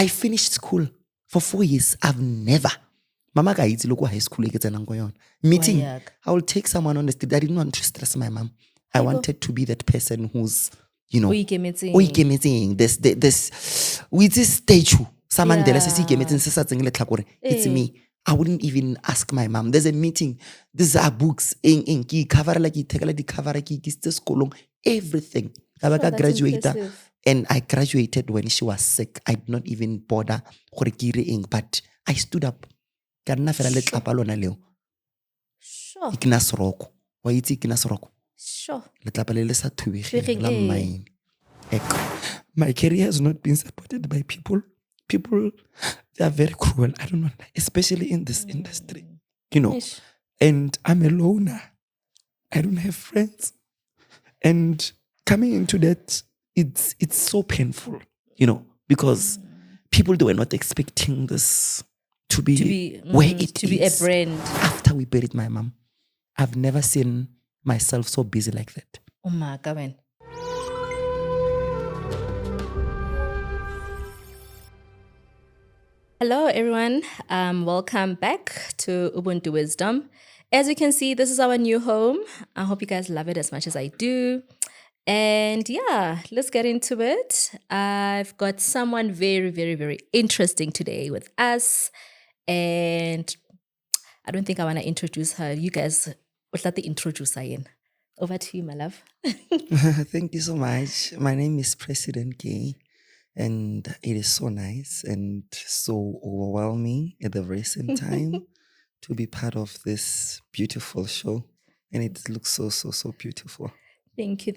I finished school for 4 years. I've never. Mama ka itse loko high school ke tsenang ko yona. Meeting. I will take someone on the street. I didn't want to stress my mom. I wanted to be that person who's, ikemetseng. This with this statue. It's me. I wouldn't even ask my mom. There's a meeting. These are books. Everything. Graduated. And I graduated when she was sick. I did not even bother. But I stood up. Sure. Ignas Roko. Why it's Ignas Roko? Sure. My career has not been supported by people. People, they are very cruel. I don't know, especially in this industry. And I'm a loner. I don't have friends. And coming into that, it's so painful, because people, they were not expecting this to be where it to is. Be a brand. After we buried my mom, I've never seen myself so busy like that. Oh my God. Hello everyone, welcome back to Ubuntu Wisdom. As you can see, this is our new home. I hope you guys love it as much as I do. And yeah, let's get into it. I've got someone very, very, very interesting today with us. And I don't think I want to introduce her. You guys, what's that the introduce her in? Over to you, my love. Thank you so much. My name is President Gay. And it is so nice and so overwhelming at the very same time to be part of this beautiful show. And it looks so, so, so beautiful. Thank you.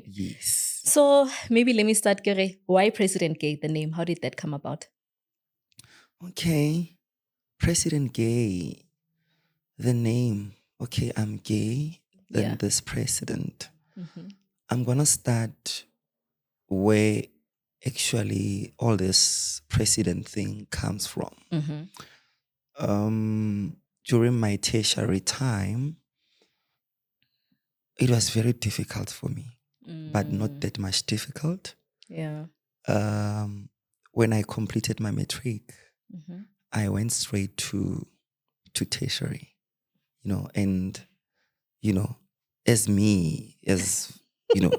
Yes. So maybe let me start, Gere. Why President Gay, the name? How did that come about? Okay. President Gay, the name. Okay, I'm gay, then this president. Mm-hmm. I'm going to start where actually all this president thing comes from. Mm-hmm. During my tertiary time, it was very difficult for me, but not that much difficult. Yeah. When I completed my matric, I went straight to tertiary, and, as me, as,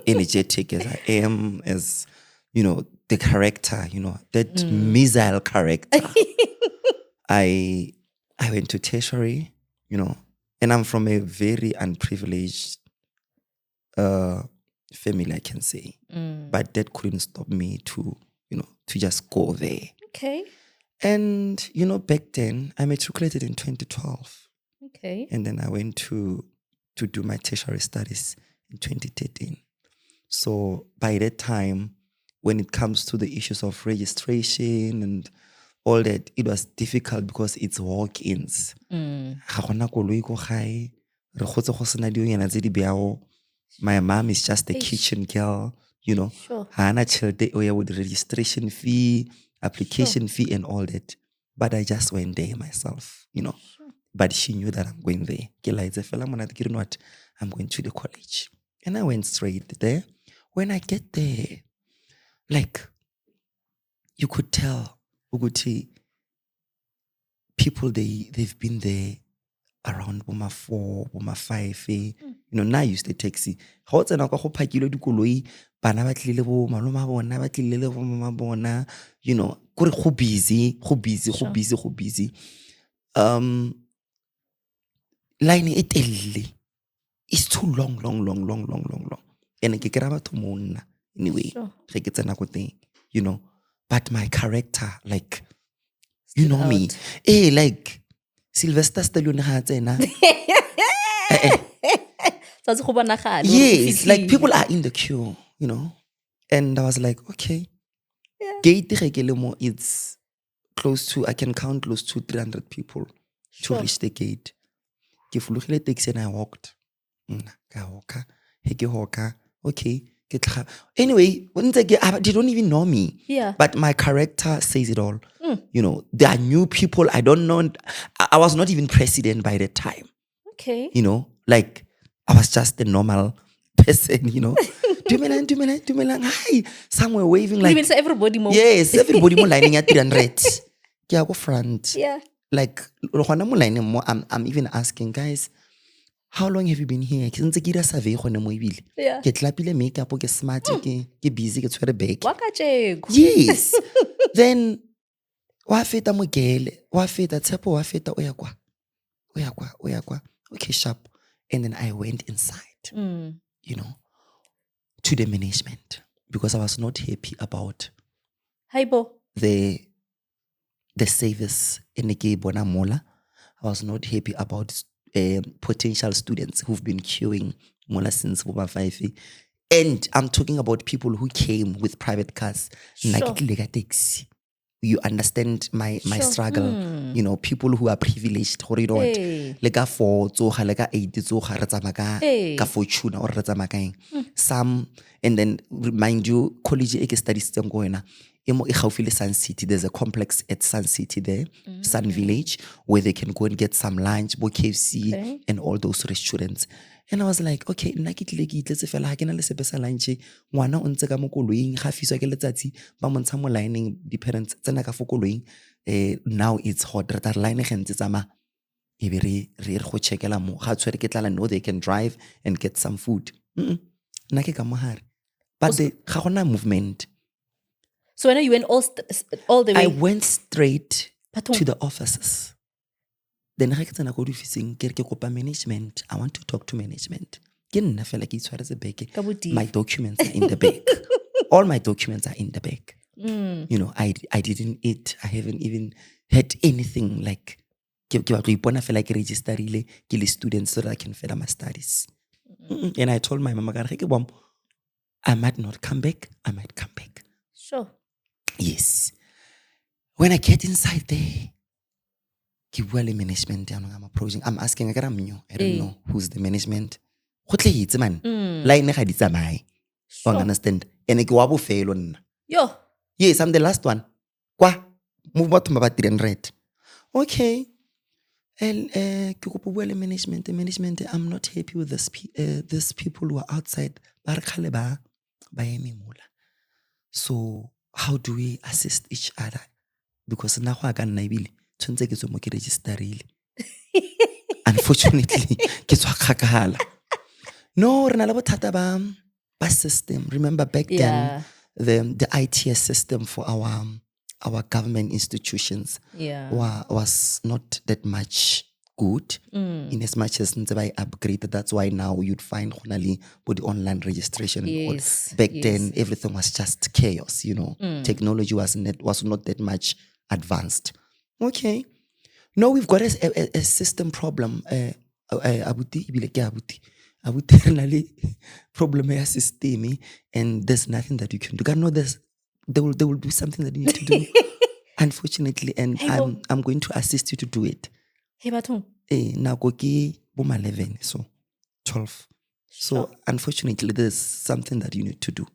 energetic as I am, as, the character, that missile character. I went to tertiary, and I'm from a very unprivileged family, I can say. But that couldn't stop me to just go there. Okay. And, back then, I matriculated in 2012. Okay. And then I went to do my tertiary studies in 2013. So by that time, when it comes to the issues of registration and all that, it was difficult because it's walk-ins. My mom is just a kitchen girl, Sure. with registration fee, application fee and all that. But I just went there myself, Sure. But she knew that I'm going there. I'm going to the college. And I went straight there. When I get there, you could tell, Uguti, people, they've been there around 4, 5. Now I use the taxi. How it's an alcohol pakilo dukoloi, banabatlile maloma bona, batlile mama bona, go busy. Line it it's too long. And I get about to mona anyway. Sure. But my character, you know me. Sylvester Stallone had yes, people are in the queue, And I was like, okay. Gate it's close to, I can count close to 300 people to reach the gate. And I walked. Okay. Anyway, they don't even know me. Yeah. But my character says it all. There are new people. I don't know. I was not even president by that time. Okay. I was just a normal person, dumelang, hi, somewhere waving like, Even so everybody more. yes, everybody mo lining at 300. Ke ya go front. Yeah. Like, I'm even asking, guys, how long have you been here? Ke ntse ke dira survey gone mo ebile. Yeah. Ke tlapile makeup, ke smart, ke busy, ke tshwere bag. Wakachego. Yes. Then wa feta mogele, wa feta Tshepo, wa feta o ya kwa. Okay, sharp. And then I went inside, to the management because I was not happy about Haibo. the service in the bona mola. I was not happy about potential students who've been queuing mola since over 5. And I'm talking about people who came with private cars. Sure. You understand my struggle. People who are privileged, or like a 4 tsoga, like a 8 tsoga, re tsamaya ka fortune or re tsamaya kaeng. Some, and then remind you, college e ke studies go wena e mo e gaufi le Sun City. There's a complex at Sun City there, Sun Village, where they can go and get some lunch, bo KFC, and all those restaurants. And I was like, okay, nna ke tlile ke itletse fela ha ke na le sepe sa lunch, ngwana o ntse ka mo koloing, ga fiswa ke letsatsi ba montsha mo lining, the parents tsena ka fo koloing. Now it's hot, re ta re line ge ntse tsama e be re go checkela mo ga tshwere ke tlala, no, they can drive and get some food. Nna ke ka mo hare, but ga gona movement. So when you went all the way? I went straight to the offices. Then I get an officing, ke kopa management. I want to talk to management. My documents are in the bag. All my documents are in the bag. I didn't eat. I haven't even had anything like ke register ke students so that I can further my studies. And I told my mama, I might not come back. I might come back. Sure. Yes. When I get inside there, management, I'm approaching. I'm asking, I don't know who's the management. Line Sure. understand? And Yo. yes, I'm the last one. Move bottom about 300. Okay. Management. The management, I'm not happy with these people who are outside. So how do we assist each other? Because now I can register. Unfortunately, no, ba system. Remember back then, the ITS system for our government institutions was not that much good. In as much as I upgraded, that's why now you'd find the online registration. Back then, everything was just chaos. Technology was not that much advanced. Okay. No, we've got a system problem. Problem system, and there's nothing that you can do. God know there will be something that you need to do. Unfortunately, and I'm going to assist you to do it. Now go boma 11, so 12. So unfortunately, there's something that you need to do.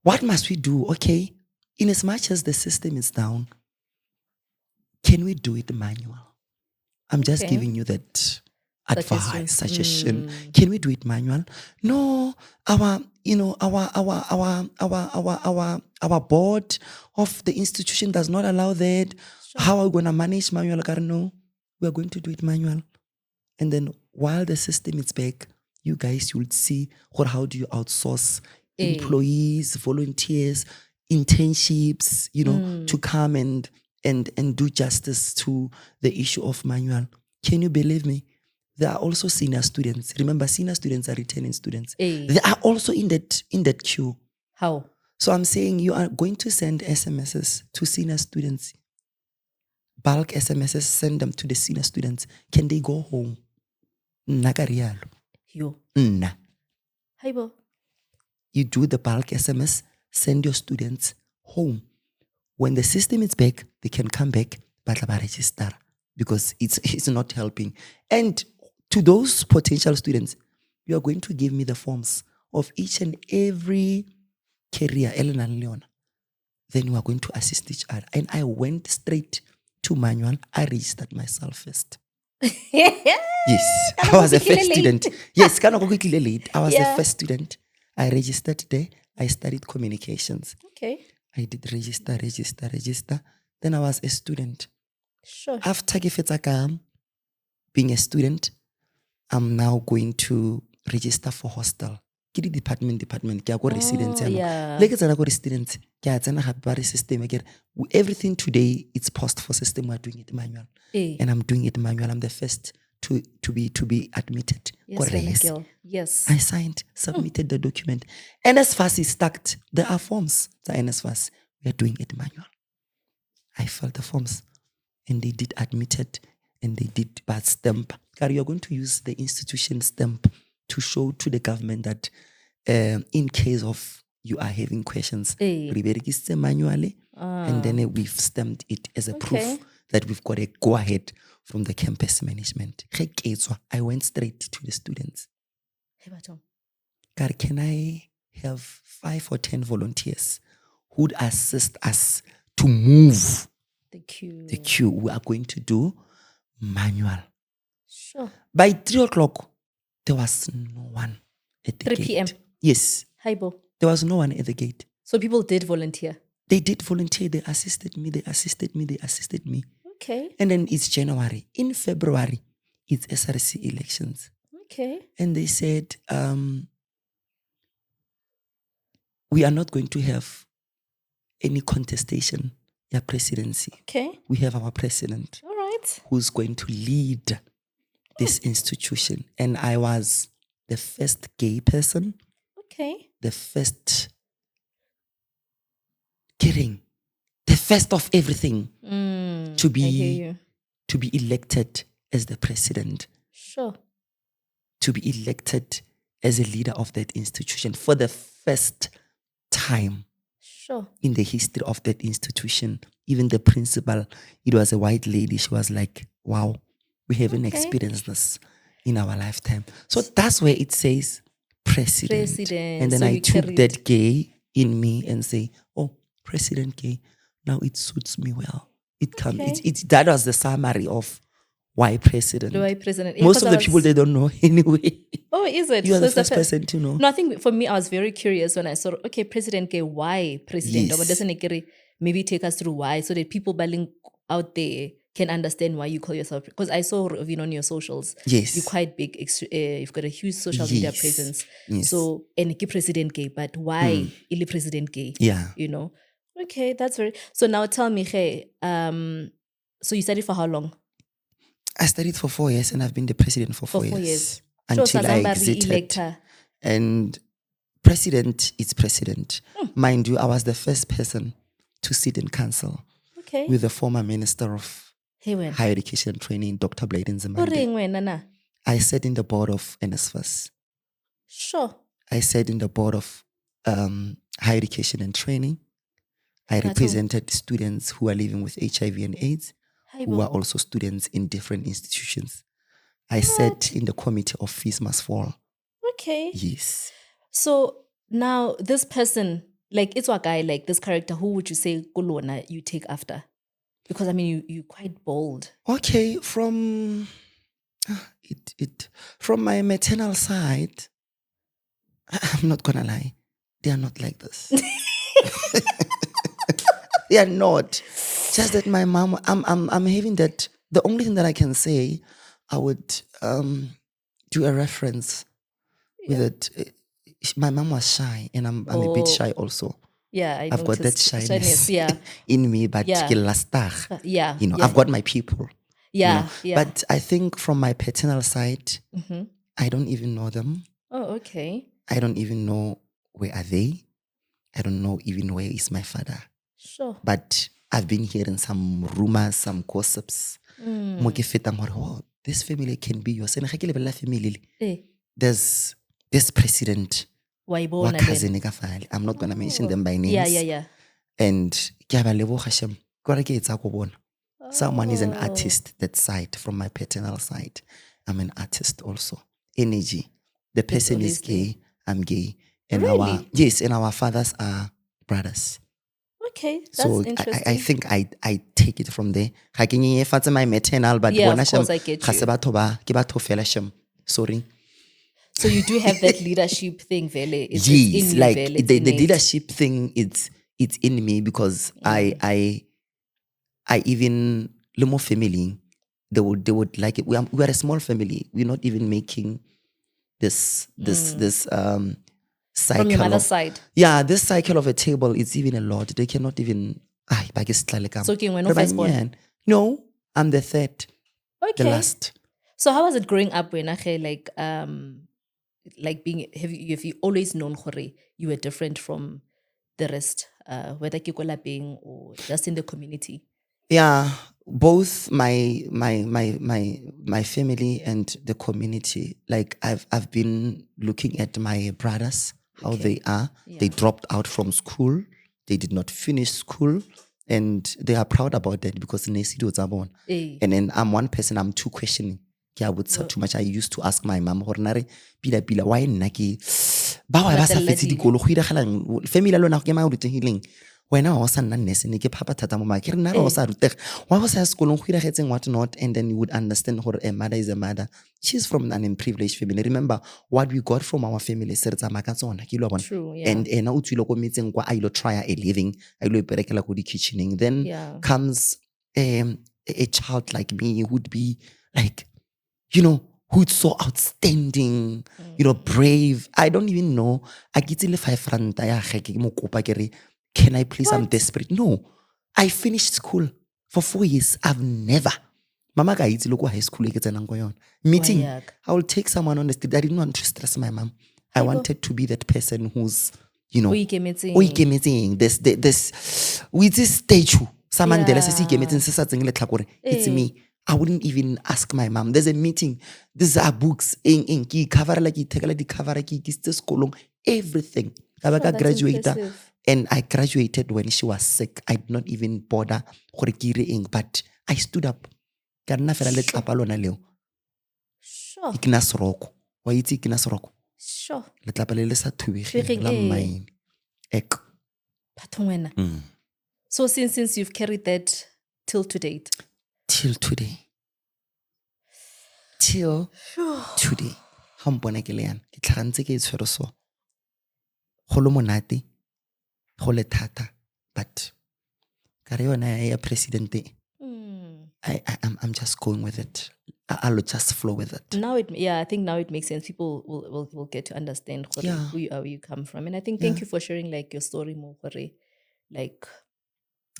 What must we do? Okay, in as much as the system is down, can we do it manual? I'm just giving you that advice, suggestion. Can we do it manual? No, our board of the institution does not allow that. How are we going to manage manual? No, we are going to do it manual. And then while the system is back, you guys will see how do you outsource employees, volunteers, internships, to come and do justice to the issue of manual. Can you believe me? There are also senior students. Remember, senior students are returning students. They are also in that queue. How? So I'm saying you are going to send SMSs to senior students. Bulk SMSs, send them to the senior students. Can they go home? Nakarialo. Yo. Nah. Haibo. You do the bulk SMS, send your students home. When the system is back, they can come back, but register because it's not helping. And to those potential students, you are going to give me the forms of each and every career, Ellen and Leona. Then we are going to assist each other. And I went straight to manual. I registered myself first. Yes, I was a first student. Yes, kind of quickly late. I was the first student. I registered there. I studied communications. Okay. I did register. Then I was a student. Sure. After being a student, I'm now going to register for hostel. Ke di department. Ke ya go residence. Yeah. Like it's go residence. Ke ya tsena gape ba re system. Everything today, it's post for system. We're doing it manual. And I'm doing it manual. I'm the first to be admitted. Yes. I signed, submitted the document. NSFAS is stacked. There are forms. The NSFAS. We are doing it manual. I filled the forms and they did admitted and they did bad stamp. You're going to use the institution stamp to show to the government that in case of you are having questions, we register manually and then we've stamped it as a proof that we've got a go-ahead from the campus management. I went straight to the students. Can I have 5 or 10 volunteers who'd assist us to move the queue? We are going to do manual. Sure. By 3 o'clock, there was no one at the 3 gate. p.m. Yes. Hi, Bo. There was no one at the gate. So people did volunteer? They did volunteer. They assisted me. Okay. And then it's January. In February, it's SRC elections. Okay. And they said, we are not going to have any contestation in presidency. Okay. We have our president. All right. Who's going to lead this institution. And I was the first gay person. Okay. The first the first of everything to be elected as the president. Sure. To be elected as a leader of that institution for the first time. Sure. In the history of that institution. Even the principal, it was a white lady. She was like, wow, we haven't experienced this in our lifetime. So that's where it says president. And then I took that gay in me and say, oh, President Gay, now it suits me well. That was the summary of why president. Why president? Most of the people, they don't know anyway. Oh, is it? You are the first person to know. No, I think for me, I was very curious when I saw, okay, President Gay, why president? Yes. Or doesn't maybe take us through why so that people out there can understand why you call yourself, because I saw on your socials. Yes. You're quite big. You've got a huge social media presence. Yes. So, and President Gay, but why Ili President Gay? Yeah. Okay, that's very... So now tell me, hey, so you studied for how long? I studied for 4 years and I've been the president for 4 years. Until I exited. And president is president. Mind you, I was the first person to sit in council with the former minister of higher education and training, Dr. Bladen Zimbabwe. I sat in the board of NSFAS. Sure. I sat in the board of higher education and training. I represented students who are living with HIV and AIDS, who are also students in different institutions. I sat in the committee of Fees Must Fall. Okay. Yes. So now this person, like it's a guy, like this character, who would you say Kulona you take after? Because I mean you're quite bold. Okay, from my maternal side, I'm not gonna lie, they are not like this. They are not. Just that my mom, I'm having that. The only thing that I can say, I would do a reference with it. My mom was shy, and I'm a bit shy also. Yeah, I've got that shyness yeah. in me, but yeah, I've got my people. Yeah, yeah. But I think from my paternal side, I don't even know them. Oh, okay. I don't even know where are they. I don't know even where is my father. Sure. But I've been hearing some rumors, some gossips. Oh, this family can be yours. There's this president. I'm not going to mention them by names. Yeah. And someone is an artist that side, from my paternal side. I'm an artist also. Energy. The person is gay. I'm gay. And really? and our fathers are brothers. Okay, that's So interesting. I think I take it from there. Ga ke nyenyefatse my maternal, but Yeah, bona of course, shem, I get ga se you. batho ba, ke batho fela shem. Sorry. So you do have that leadership thing, Vele. It's Yes, in you, like Vele. It's the innate. leadership thing, it's in me because I even le mo family, they would like it. We are a small family. We're not even making this cycle From your mother's of, side. yeah, this cycle of a table, it's even a lot. They cannot even So king when firstborn? no, I'm the third, Okay. the last. So how was it growing up when like being have you always known gore you were different from the rest, whether ke ko lapeng or just in the community? Yeah, both my family and the community. Like I've been looking at my brothers, how they are. Yeah. They dropped out from school. They did not finish school, and they are proud about that because Nesido Zabon. And then I'm one person. I'm too questioning. I would say too much. I used to ask my mom, "Pila, why naki? Bawa basa fetsi dikolo. Khuira khalang family alona ke ma rute healing." When I was a nurse, and ke papa tata mo ma ke rena o sa rutega. Why was I sekolong go iragetseng what not, and then you would understand how a mother is a mother. She's from an unprivileged family. Remember what we got from our family. True, yeah. And na o tswile ko metseng kwa I lo try a living, I lo iperekela ko di kitchening. Then comes a child like me who would be like, who's so outstanding, brave. I don't even know. I get le 5 rand ya ge mo kopa ke re, can I please? I'm desperate. No. I finished school for 4 years. I've never. Mama ka itse lo ko high school ke tsenang ko yona. Meeting. I will take someone on the street. I didn't want to stress my mom. I wanted to be that person who's, o ikemetseng. This with this statue. Sa Mandela se ikemetseng se sa tseng le tlhakore. It's me. I wouldn't even ask my mom. There's a meeting. These are books. Ki cover like itekela di cover ki sekolong. Everything. Ka graduate. And I graduated when she was sick. I did not even bother gore ke ire eng, but I stood up. Ka nna fela le tlapa lona leo. Sure. Ignas Roko. Wa itse Ignas Roko? Sure. Le tlapa le sa thubegeng la mine. Ek. Pathongwena. So since you've carried that till to date. Till today. Till today. Ha mpona ke le yana. Ke tlhagantse ke itshwere so. Go lo monate. Go le thata. But ka re yona ya president. I'm just going with it. I'll just flow with it. Now I think now it makes sense. People will get to understand who you are, where you come from. And I think thank you for sharing like your story more, like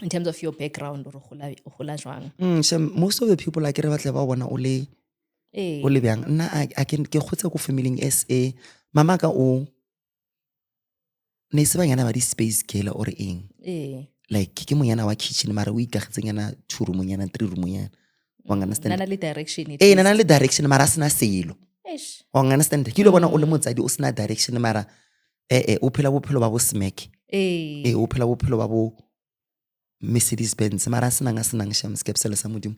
in terms of your background or most of the people like re batla ba bona o le bjang. Nna I can ke khotsa ko family SA. Mama ka o ne se banyana ba di space girl or eng. Like ke monyana wa kitchen mara o ikagetseng yana 2 room yana 3 room yana. Wa understand? Nana le direction. Nana le direction mara sena selo. Wa understand? Ke lo bona o le motsadi o sena direction mara o phela bophelo ba bo smack. O phela bophelo ba bo Mercedes Benz mara senang sham skepsele sa modimo.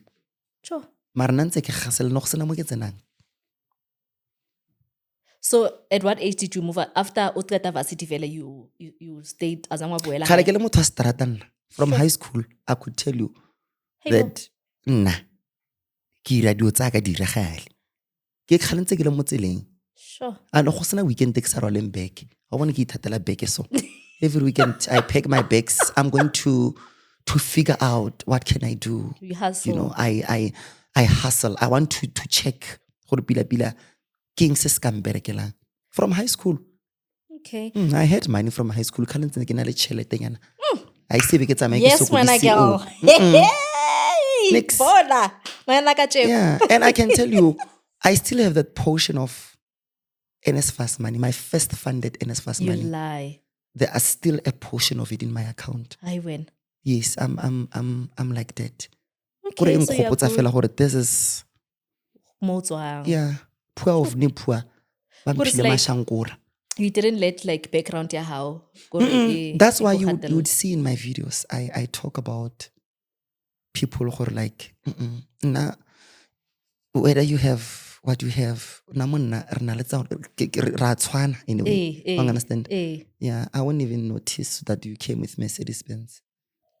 Sure. Mara nantse ke gasel no go sena mo ke tsenang. So at what age did you move after Utreta Varsity Vele you stayed as Angwa Boela? Khala ke le motho stratan from high school. I could tell you that nna ke radio tsa ka diragale. Ke khalentse ke le mo tseleng. Sure. Ano go sena weekend ke sa roleng back. I want to ithatela back so. Every weekend I pack my bags. I'm going to figure out what can I do. You hustle. I hustle. I want to check gore pila king se skam berekela from high school. Okay. I had money from high school. Khalentse ke na le tšhelete nyana. I see ke tsamaye ke sokodise. Yes, girl. Yeah, and I can tell you, I still have that portion of NSFAS money, my first funded NSFAS money. You lie. There are still a portion of it in my account. I win. Yes, I'm like that. Okay, so you're good. This is poor of ni poor. You didn't let like background ya how. That's why you would see in my videos I talk about people who are like whether you have what you have anyway. Understand? Yeah, I won't even notice that you came with Mercedes Benz.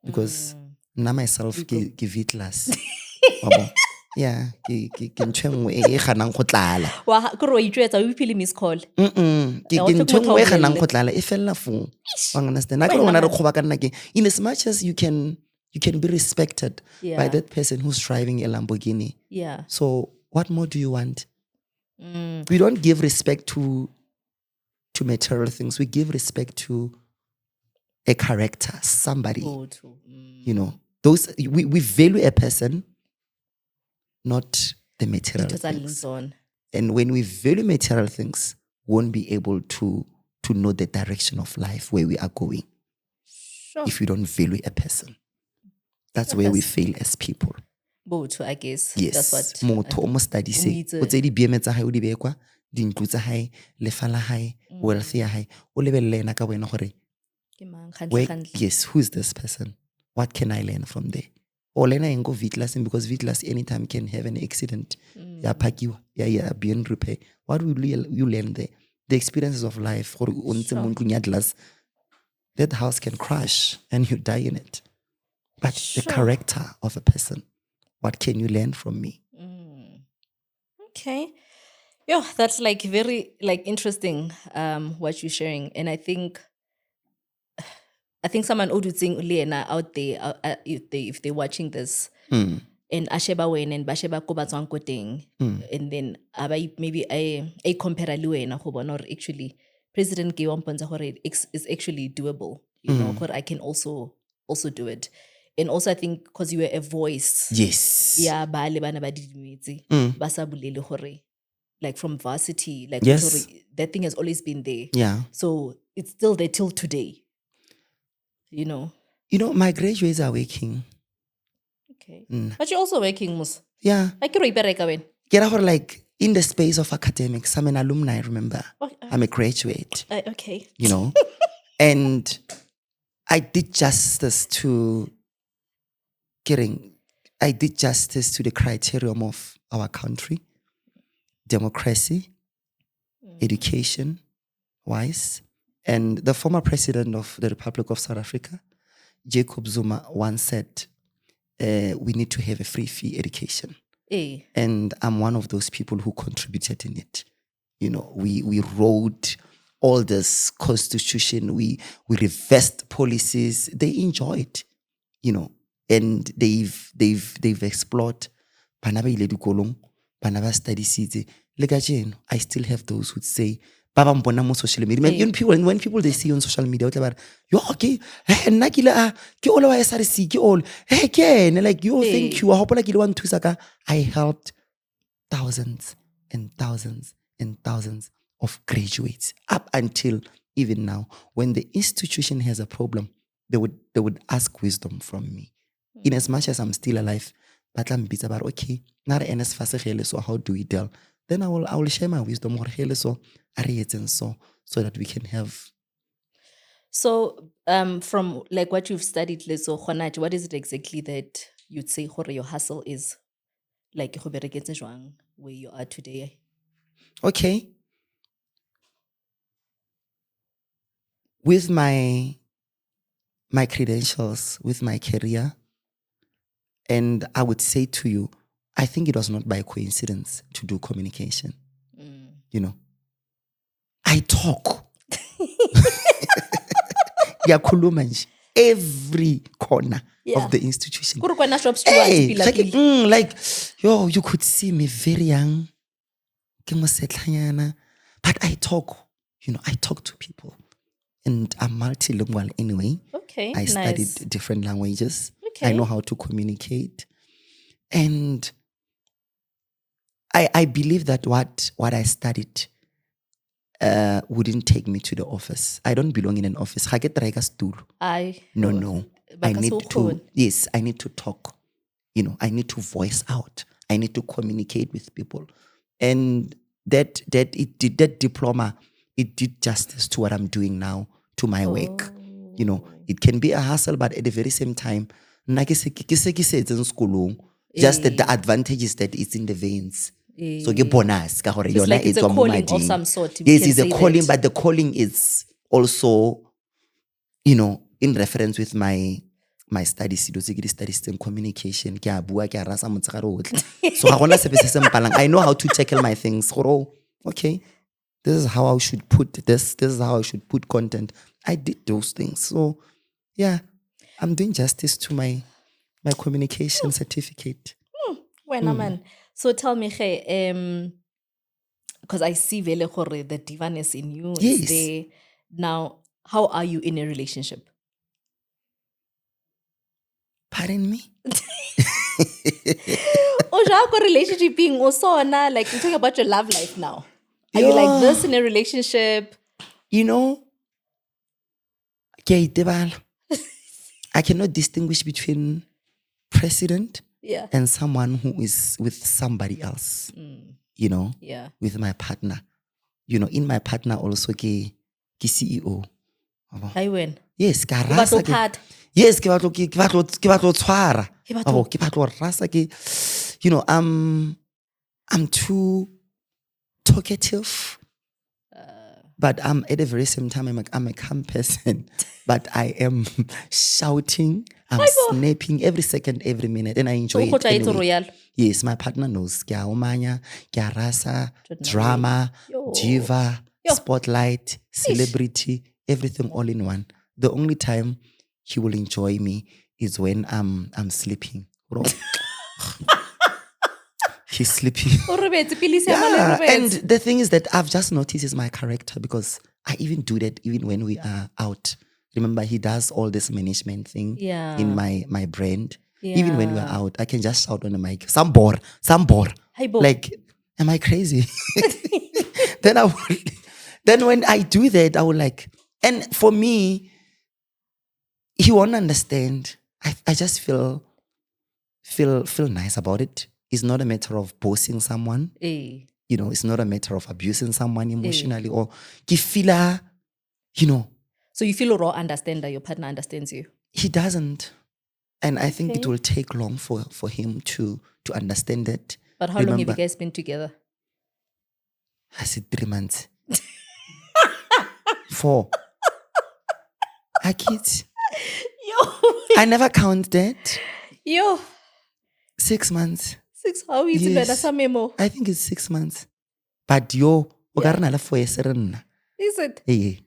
because na myself ke vitlas. Yeah, ke ntho nngwe e ganang go tlala. Wa go ro itsetsa o ipile miss call. Ke ntho nngwe e ganang go tlala e fella fo. Wa understand? Na ke rona re khoba ka nna ke in as much as you can be respected by that person who's driving a Lamborghini. Yeah. So what more do you want? We don't give respect to material things. We give respect to a character, somebody. You know, those we value a person, not the material things. And when we value material things, we won't be able to know the direction of life, where we are going. Sure. If we don't value a person. That's where we fail as people. Both, I guess. Yes. That's what Motho o mo study se. O tse di BM tsa hae o di bekwa, dintlu tsa hae, lefa la hae, wealth ya hae. O lebelle ena ka wena gore. Yes, who is this person? What can I learn from there? Or learn and go vitlassing because vitlass anytime can have an accident. Ya pakiwa, ya beyond repair. What will you learn there? The experiences of life. That house can crash and you die in it. But the character of a person, what can you learn from me? Okay. Yeah, that's like very interesting what you're sharing. And I think someone would think Lena out there if they're watching this and Asheba Wen and Basheba Kobatswan Koting and then maybe a compare Luena or actually President Giwan Ponzahore is actually doable. You know, I can also do it. And also I think because you were a voice. Yes. Yeah, like from varsity, like yes. that thing has always been there. Yeah. So it's still there till today. You know, my graduates are working. Okay. But you're also working, Mus. Yeah. Like you're like in the space of academics, I'm an alumni, remember? I'm a graduate. Okay. You know? And I did justice to the criterion of our country, democracy, education wise. And the former president of the Republic of South Africa, Jacob Zuma, once said, we need to have a free fee education. And I'm one of those people who contributed in it. You know, we wrote all this constitution, we reversed policies. They enjoyed, you know, and they've explored. I still have those who say, social media. When people they see you on social media, you're okay. Like you think you are I helped thousands and thousands and thousands of graduates up until even now. When the institution has a problem, they would ask wisdom from me. In as much as I'm still alive, but I'm busy about okay, not NS so how do we deal? Then I will share my wisdom so that we can have. So from like what you've studied, what is it exactly that you'd say your hustle is like where you are today? Okay. With my credentials, with my career, and I would say to you, I think it was not by coincidence to do communication. You know, I talk. Every corner of the institution. Hey, you could see me very young. But I talk. You know, I talk to people. And I'm multilingual anyway. Okay, I studied different languages. Okay. I know how to communicate. And I believe that what I studied wouldn't take me to the office. I don't belong in an office. No. I need to talk. You know, I need to voice out. I need to communicate with people. And that diploma, it did justice to what I'm doing now, to my work. You know, it can be a hustle, but at the very same time, just that the advantage is that it's in the veins. So get bonus. It's like it's a calling of some sort. Yes, it's a calling, but the calling is also, you know, in reference with my my studies, studies in communication, ke a bua, ke a rasa motsegare otlhe. So ga gona sepe se se mpalang. I know how to tackle my things. Oh, okay, this is how I should put this is how I should put content. I did those things. So yeah, I'm doing justice to my communication certificate. Wena man. So tell me, because I see vele gore the divaness in you is Yes. there. Now, how are you in a relationship? Pardon me? Relationship being also like you're talking about your love life now. Are you like this in a relationship? You know, I cannot distinguish between president and someone who is with somebody else. You know, with my partner. You know, in my partner also ke CEO. I win. Yes, ke rasa ke. Yes, ke batlo tshwara. Ke batlo rasa ke. You know, I'm too talkative. But at the very same time, I'm a calm person. But I am shouting, I'm snapping every second, every minute, and I enjoy it anyway. Yes, my partner knows. Kia omanya, kia rasa, drama, diva, spotlight, celebrity, everything all in one. The only time he will enjoy me is when I'm sleeping. Bro. He's sleeping. Yeah. And the thing is that I've just noticed is my character, because I even do that even when we are out. Remember, he does all this management thing in my brand. Even when we're out, I can just shout on the mic, some bore. Like, am I crazy? Then when I do that, I would like, and for me, he won't understand. I just feel nice about it. It's not a matter of bossing someone. You know, it's not a matter of abusing someone emotionally or kifila, you know. So you feel raw understand that your partner understands you? He doesn't. And I think it will take long for him to understand that. But how long have you guys been together? I said 3 months. 4. I kids. I never count that. 6 months. 6? How is it better? Some memo. I think it's 6 months. But is it? Hey,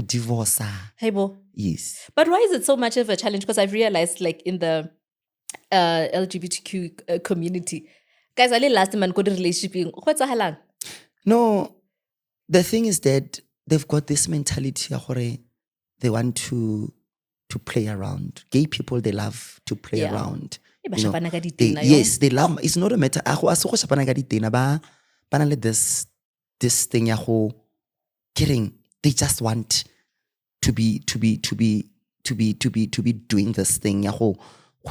divorce. Hey, bo. Yes. But why is it so much of a challenge? Because I've realized, like, in the LGBTQ community, guys, I last man got a relationship. What's a halang? No, the thing is that they've got this mentality they want to play around. Gay people, they love to play around. You know, yes, they love. It's not a matter. This thing they just want to be doing this thing who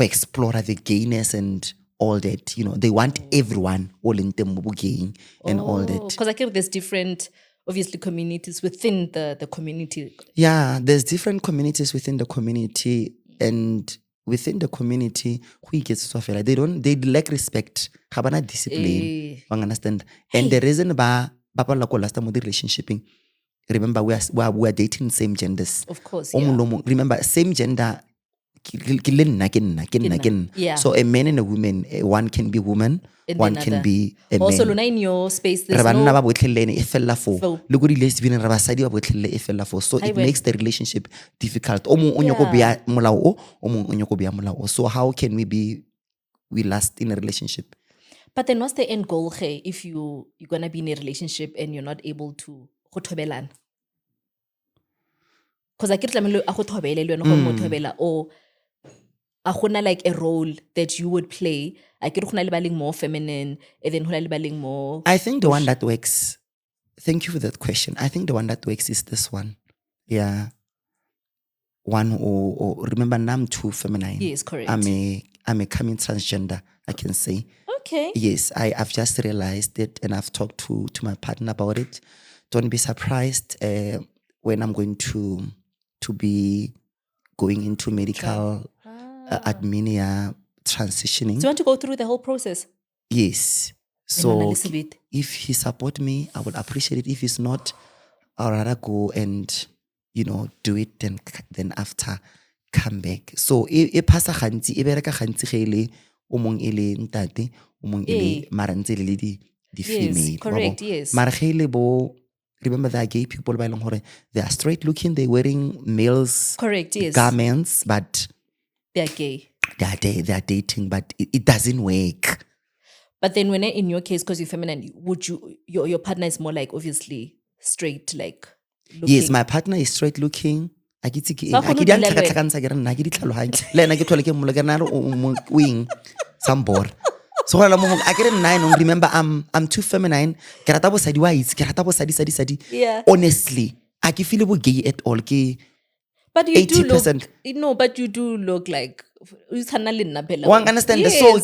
explore the gayness and all that. You know, they want everyone all in them gay and all that. Because I think there's different, obviously, communities within the community. Yeah, there's different communities within the community, and within the community, who gets to feel they lack respect, have discipline. Understand? And the reason last time with the relationship, remember we are dating same genders. Of course, remember same gender. Yeah. So a man and a woman, one can be woman, and one can be a man. Also, in your space, there's So it makes the relationship difficult. So how can we last in a relationship? But then what's the end goal if you're going to be in a relationship and you're not able to because I get or like a role that you would play. I get more feminine and then more. I think the one that works. Thank you for that question. I think the one that works is this one. Yeah. One or remember, I'm too feminine. Yes, correct. I'm a coming transgender, I can say. Okay. Yes, I've just realized it, and I've talked to my partner about it. Don't be surprised when I'm going to be going into medical admin, transitioning. So you want to go through the whole process? Yes. So if he support me, I would appreciate it. If he's not, I'd rather go and do it then after come back. So e pasa gantsi e bereka gantsi ge ile o mong ele ntate o mong ele mara ntse le di female. Correct, yes. Mara ge ile bo remember there are gay people ba ileng gore they are straight looking, they wearing males correct, yes. garments, but They're gay. They are dating, but it doesn't work. But then when in your case, because you're feminine, would your partner is more like obviously straight, like looking? Yes, my partner is straight looking. I get to So how do you deal with- wing some board. So I get nine. Remember, I'm too feminine. Yeah. Honestly, I can feel gay at all. But you do 80%. look, no, but you do look like One understand the so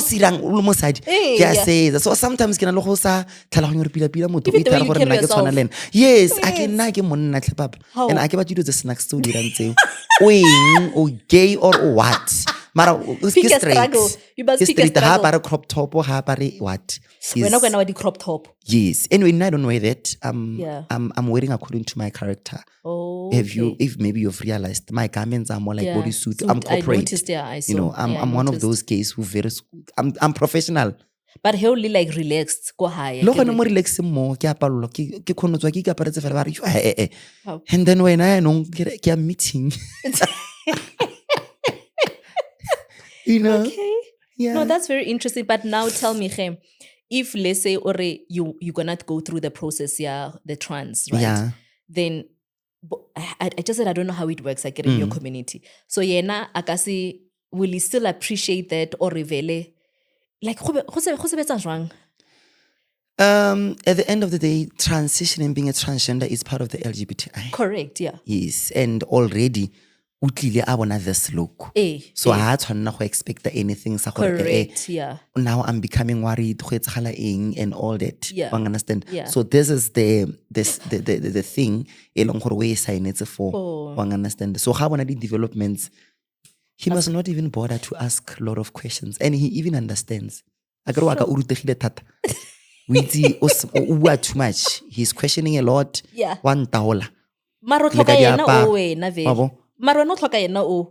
sirang ulmosadi. So sometimes can lo go sa tlhaloganya re pila motho Even the way ithala you gore carry nna ke yourself. tshwana le ena. Yes, I can na ke monna tle papa. How? And I ke batla the snacks to dirang tseo. Wing or gay or what? Mara Pick a struggle. You must pick a straight ha struggle. bare crop top or ha bare what? We're not going to wear the crop top. Yes. Anyway, I don't wear that. Yeah. I'm wearing according to my character. Oh, If maybe you've realized my garments are more like bodysuit. So I'm corporate. I noticed, I saw. You know, I'm one of noticed. those guys who I'm professional. But he only like relaxed, go higher. Lo gone mo relaxing mo ke apalolo ke khonotswa ke aparetse fela ba re How? and then when I know ke a meeting. You know. Okay. Yeah. No, that's very interesting. But now tell me, Khem, if let's say or you're gonna go through the process, the trans, right? Yeah. Then I just said I don't know how it works, like in your community. So yena akasi will he still appreciate that or reveal like go sebetsa jwang? At the end of the day, transition and being a transgender is part of the LGBTI. Correct, yeah. Yes, and already utlile a bona this look. So I tshwanna go expect anything sa gore Correct, yeah. now I'm becoming worried go etsagala eng and all that. Yeah. You understand? Yeah. So this is the thing e leng gore we signetse for. Oh. You understand? So how bona di developments, he must not even bother to ask a lot of questions, and he even understands. Akere wa ka o rutegile thata. We see o bua too much. He's questioning a lot. Yeah. One taola. Maro Le ka tlhoka yena diaparo. o wena ve. Wabo? Maro no tlhoka yena o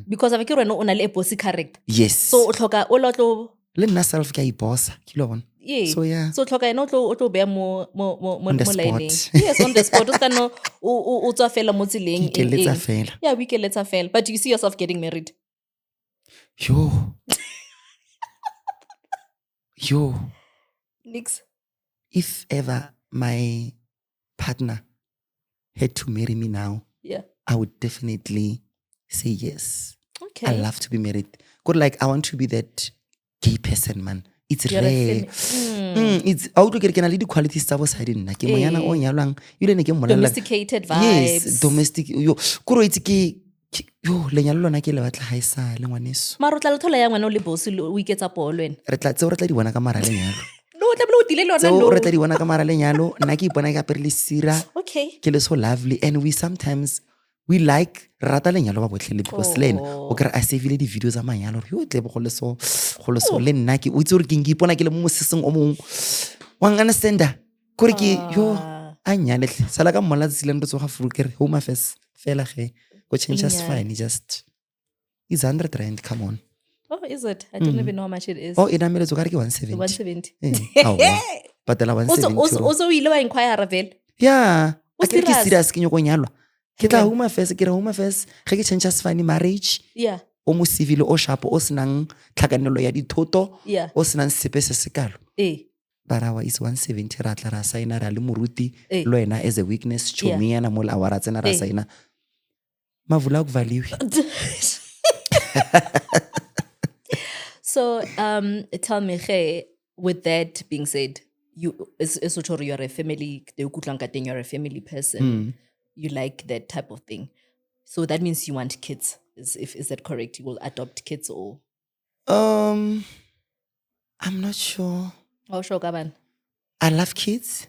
because ave ke rena o na le bossy character. Yes. So o tlhoka o lotlo le nna self ke a iposa ke lo bona. yeah. So yeah. So tlhoka yena o tlo beya mo On the lining. spot. Yes, on the spot. O ska no o tswa fela mo tseleng. Ke letsa fela. Yeah, we can let's fail. But do you see yourself getting married? Yo. Nix. If ever my partner had to marry me now, Yeah. I would definitely say yes. Okay. I love to be married. Good, like I want to be that gay person, man. It's You're a rare. It's out to get the qualities tsa bo side nna. Ke monyana o nyalwang, yule ne ke mmolella. Domesticated vibes. Yes, domestic. Yo, kuro itse ke lenyalo lona ke le batla ha isa le ngwaneso. Maro tla le thola ya ngwana o le bossy o iketsa polo wena. Re tla di bona ka mara lenyalo. No, tla blo o dile lona So no. re tla di bona ka mara lenyalo, nna ke ipona ke apere le sira. Okay. Ke le so lovely, and we sometimes we like rata lenyalo ba botlhe le because len o kra a save di videos tsa manyalo re yo tle go le so le nna ke o itse gore ke ipona ke le mo moseseng o mong wa understand gore ke yo a nyane sala ka mola tsileng re tsoga furu ke re home affairs fela ge go change us fine just it's 100 rand, come on. Oh, is it? I don't even know how much it is. Oh, ina mele tsokare ke 170. 170. Patela 170. Also ile wa inquire vel. Yeah. O Ke serious ke nyoko nyalwa. Ke tla Okay. home affairs ke re home affairs ge ke change us fine marriage. Yeah. O mo civil o sharp o senang tlhakanelo ya dithoto Yeah. o senang sepe se sekalo barawa is 170 ra tla ra signa ra le moruti lo ena as a weakness chomi yana mo la wara tsena ra signa mavula ku valiwe. So tell me hey, with that being said, you're a family you're a family person. You like that type of thing. So that means you want kids. Is that correct? You will adopt kids or I'm not sure. Oh, sure, Gaban. I love kids.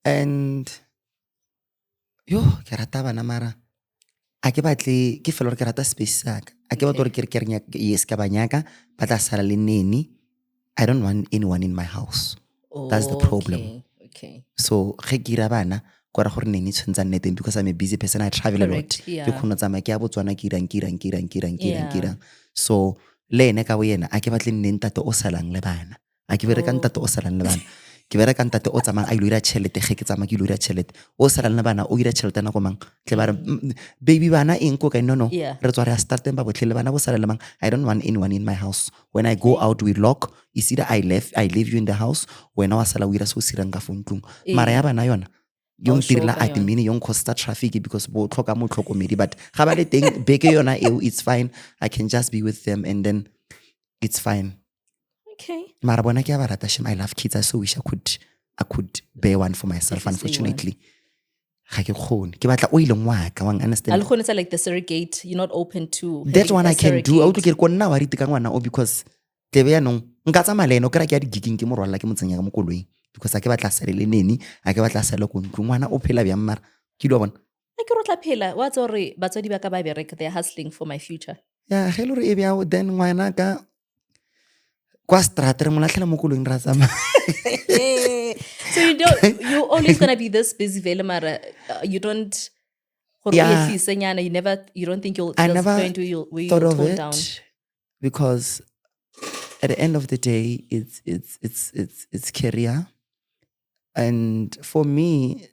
And yo ke rata bana mara a ke batle ke fela ke rata space sa ka a ke batla ke re yes ka banyaka ba tla sala le neni. I don't want anyone in my house. That's the problem. Okay. So ge ke ira bana Kora gore nene tshwantsa nne teng because I'm a busy person. I travel a lot. Yeah. Ke khona tsamaya ke ya Botswana ke irang. So le ene ka bo yena a ke batle nne ntate o salang le bana. A ke bereka ntate o salang le bana. Ke bereka ntate o tsamang a ilo ira tšhelete ge ke tsamaya ke ilo ira tšhelete. O salang le bana o ira tšhelete nako mang. Tle ba re baby bana eng ko ka no. Re tswa re starteng ba botlhe le bana bo sala le mang. I don't want anyone in my house. When I go out we lock. Is either I leave you in the house when wa sala o ira so sirang ka fo ntlong. Mara ya bana yona yung tirela admin yung costa traffic because bo tlhoka mo tlhokomedi but ga ba le teng beke yona eo it's fine. I can just be with them and then it's fine. Okay. Mara bona ke a ba rata shame. I love kids. I so wish I could bear one for myself. Unfortunately ga ke khone ke batla o ile ngwa ka wang understand. Al khone like the surrogate, you're not open to that one I can do. O tleke go nna wa rite ka ngwana o because tlebe ya nong nka tsa maleno kra ke ya digiging ke mo rwalla ke motsenya ka mokoloi because a ke batla sale le neni a ke batla sale go ntlo ngwana o phela bya mmara ke lo bona a ke rotla phela wa tsore batswadi ba ka ba bereka they are hustling for my future. Yeah, hello re bya then ngwana ka kwa strat re molatlhela mo kolong ra tsama. So you're always going to be this busy vele mara you don't you don't think you'll going to thought of tone it down because at the end of the day it's career. And for me,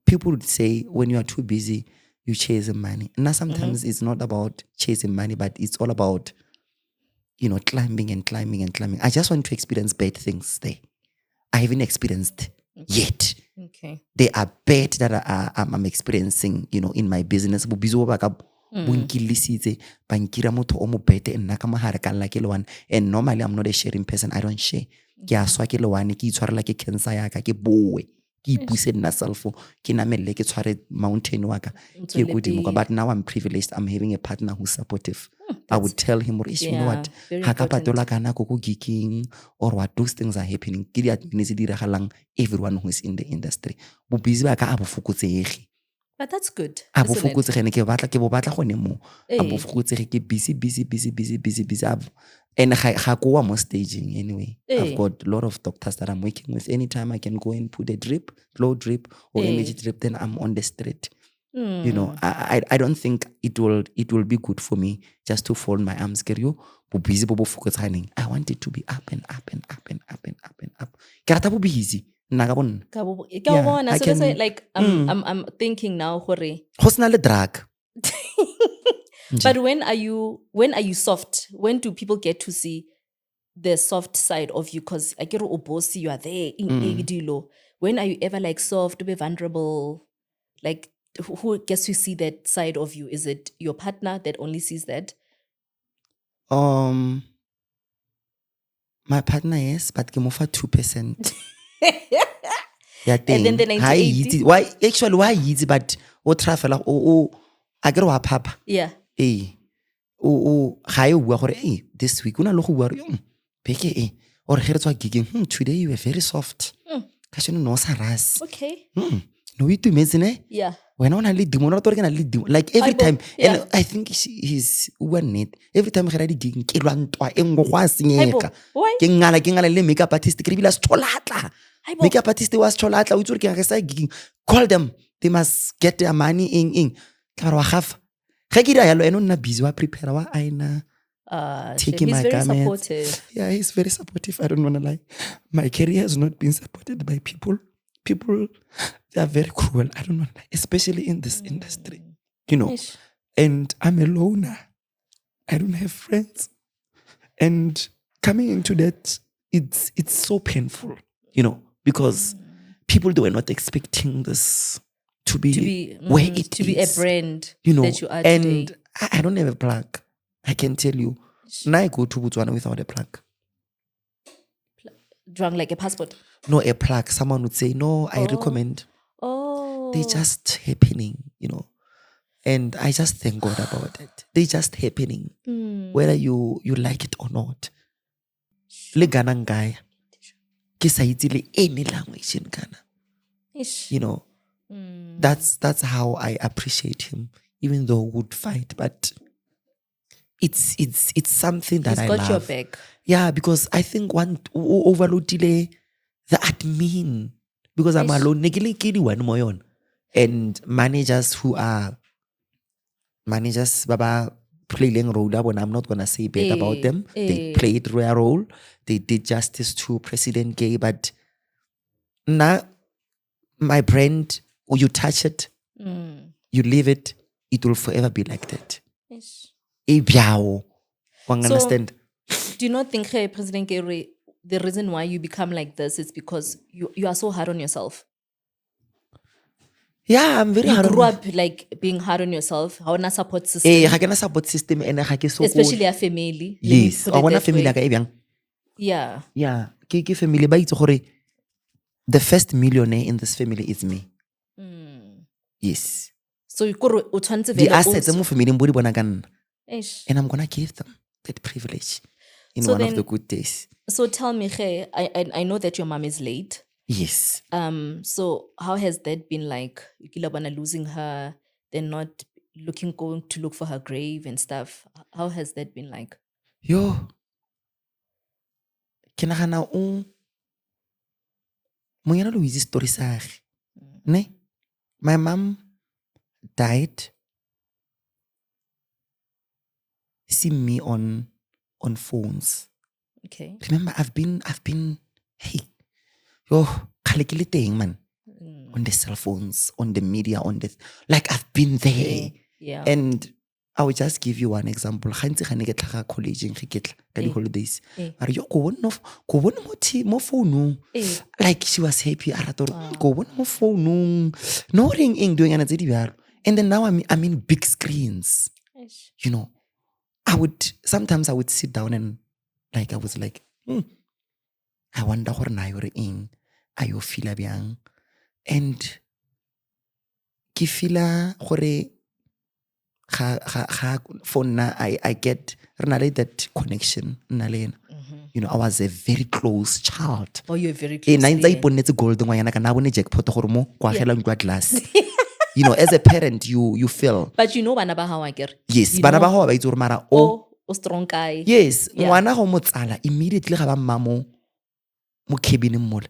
people would say when you are too busy you chase money. Now sometimes it's not about chasing money, but it's all about climbing and climbing and climbing. I just want to experience bad things there. I haven't experienced yet. Okay. There are bad that I'm experiencing, in my business. And normally I'm not a sharing person. I don't share. Ke a swa ke le one ke itshwarela ke cancer ya ka ke boe ke ipuse nna self ke namelle ke tshware mountain wa ka ke godimo kwa. But now I'm privileged. I'm having a partner who's supportive. I would tell him, you know what, ha ka patola kana go geeking or what, those things are happening. Ke di admins di regalang everyone who is in the industry. Bo busy ba ka a bo fokotsege. But that's good. A bo fokotsege ne ke bo batla gone mo. A bo fokotsege ke busy. And ga go am staging anyway. I've got a lot of doctors that I'm working with. Anytime I can go and put a drip, low drip or energy drip, then I'm on the street. I don't think it will be good for me just to fold my arms. Busy I want it to be up and up and up and up and up and up. Ke busy. So that's like I'm thinking now le drug. But when are you soft? When do people get to see the soft side of you? Because I get bossy, you are there in dilo. When are you ever like soft, be vulnerable? Like who gets to see that side of you? Is it your partner that only sees that? My partner, yes, but ke mo fa 2%. And then the 90-80? Why easy, but o travel I get wa papa. Yeah. Ga e bua gore this week una le go bua re beke or ge re tswa gigging today you were very soft. Ka sheno no sa ras. Okay. No we to imagine yeah. When I lead the like every time, and I think he's one net. Every time I read gigging, ke lwantwa engwe go a senyega. Ke ngala le makeup artist ke bila stolatla. Makeup artist was stolatla o tsore ke ga sa gigging. Call them, they must get their money in. Ka wa gafa. Ge ke dira yalo eno nna busy wa prepare wa aina. Taking my garments. Supportive. Yeah, he's very supportive. I don't want to lie. My career has not been supported by people. People, they are very cruel. I don't know, especially in this industry, and I'm a loner. I don't have friends. And coming into that, it's so painful, because people, they were not expecting this to be where it is. To be a brand that you are today. And I don't have a plug. I can tell you. Now I go to Botswana without a plug. Drunk like a passport? No, a plug. Someone would say, no, I recommend. Oh. They're just happening, And I just thank God about it. They're just happening. Whether you like it or not. Le Ghana guy. Ke sa itse le any language in Ghana. That's how I appreciate him. Even though we would fight, but it's something that I love. He's got your back. Yeah, because I think one overload the admin because I'm alone. Negili kidi one moyon. and managers who are managers baba playing role. I'm not gonna say bad about them. They played their role. They did justice to President Gay, but now my brand, you touch it, you leave it, it will forever be like that. Yes. Understand? Do you not think, hey, President Gay, the reason why you become like this is because you are so hard on yourself? Yeah, I'm very hard on you grew up like being hard on yourself. How na support system? I can support system and especially a family. Yes, I want a family like yeah. Yeah, ke family ba itse gore the first millionaire in this family is me. Yes. So you the assets mo family mbodi bona ka nna. And I'm gonna give them that privilege in one of the good days. So tell me, I know that your mom is late. Yes. So how has that been like? Losing her, then not going to look for her grave and stuff. How has that been like? Yo. Ke nagana mo yana lo itse story sa ge. Ne? My mom died. See me on phones. Okay. Remember, I've been hey. Yo, man. On the cell phones, on the media, like I've been there. Yeah. And I will just give you one example. College the holidays. Are you go mo phone? Like she was happy. Go mo phone. No ring doing anything. And then now I'm in big screens. You know, sometimes I would sit down and like I was like, I wonder what na you're in. Are you feel bang? And ke feel gore for now I get that connection. You know, I was a very close child. Oh, you're very close. Glass. You know, as a parent, you feel. But you know, how I get. Yes, mara strong guy. Yes, immediately mo cabin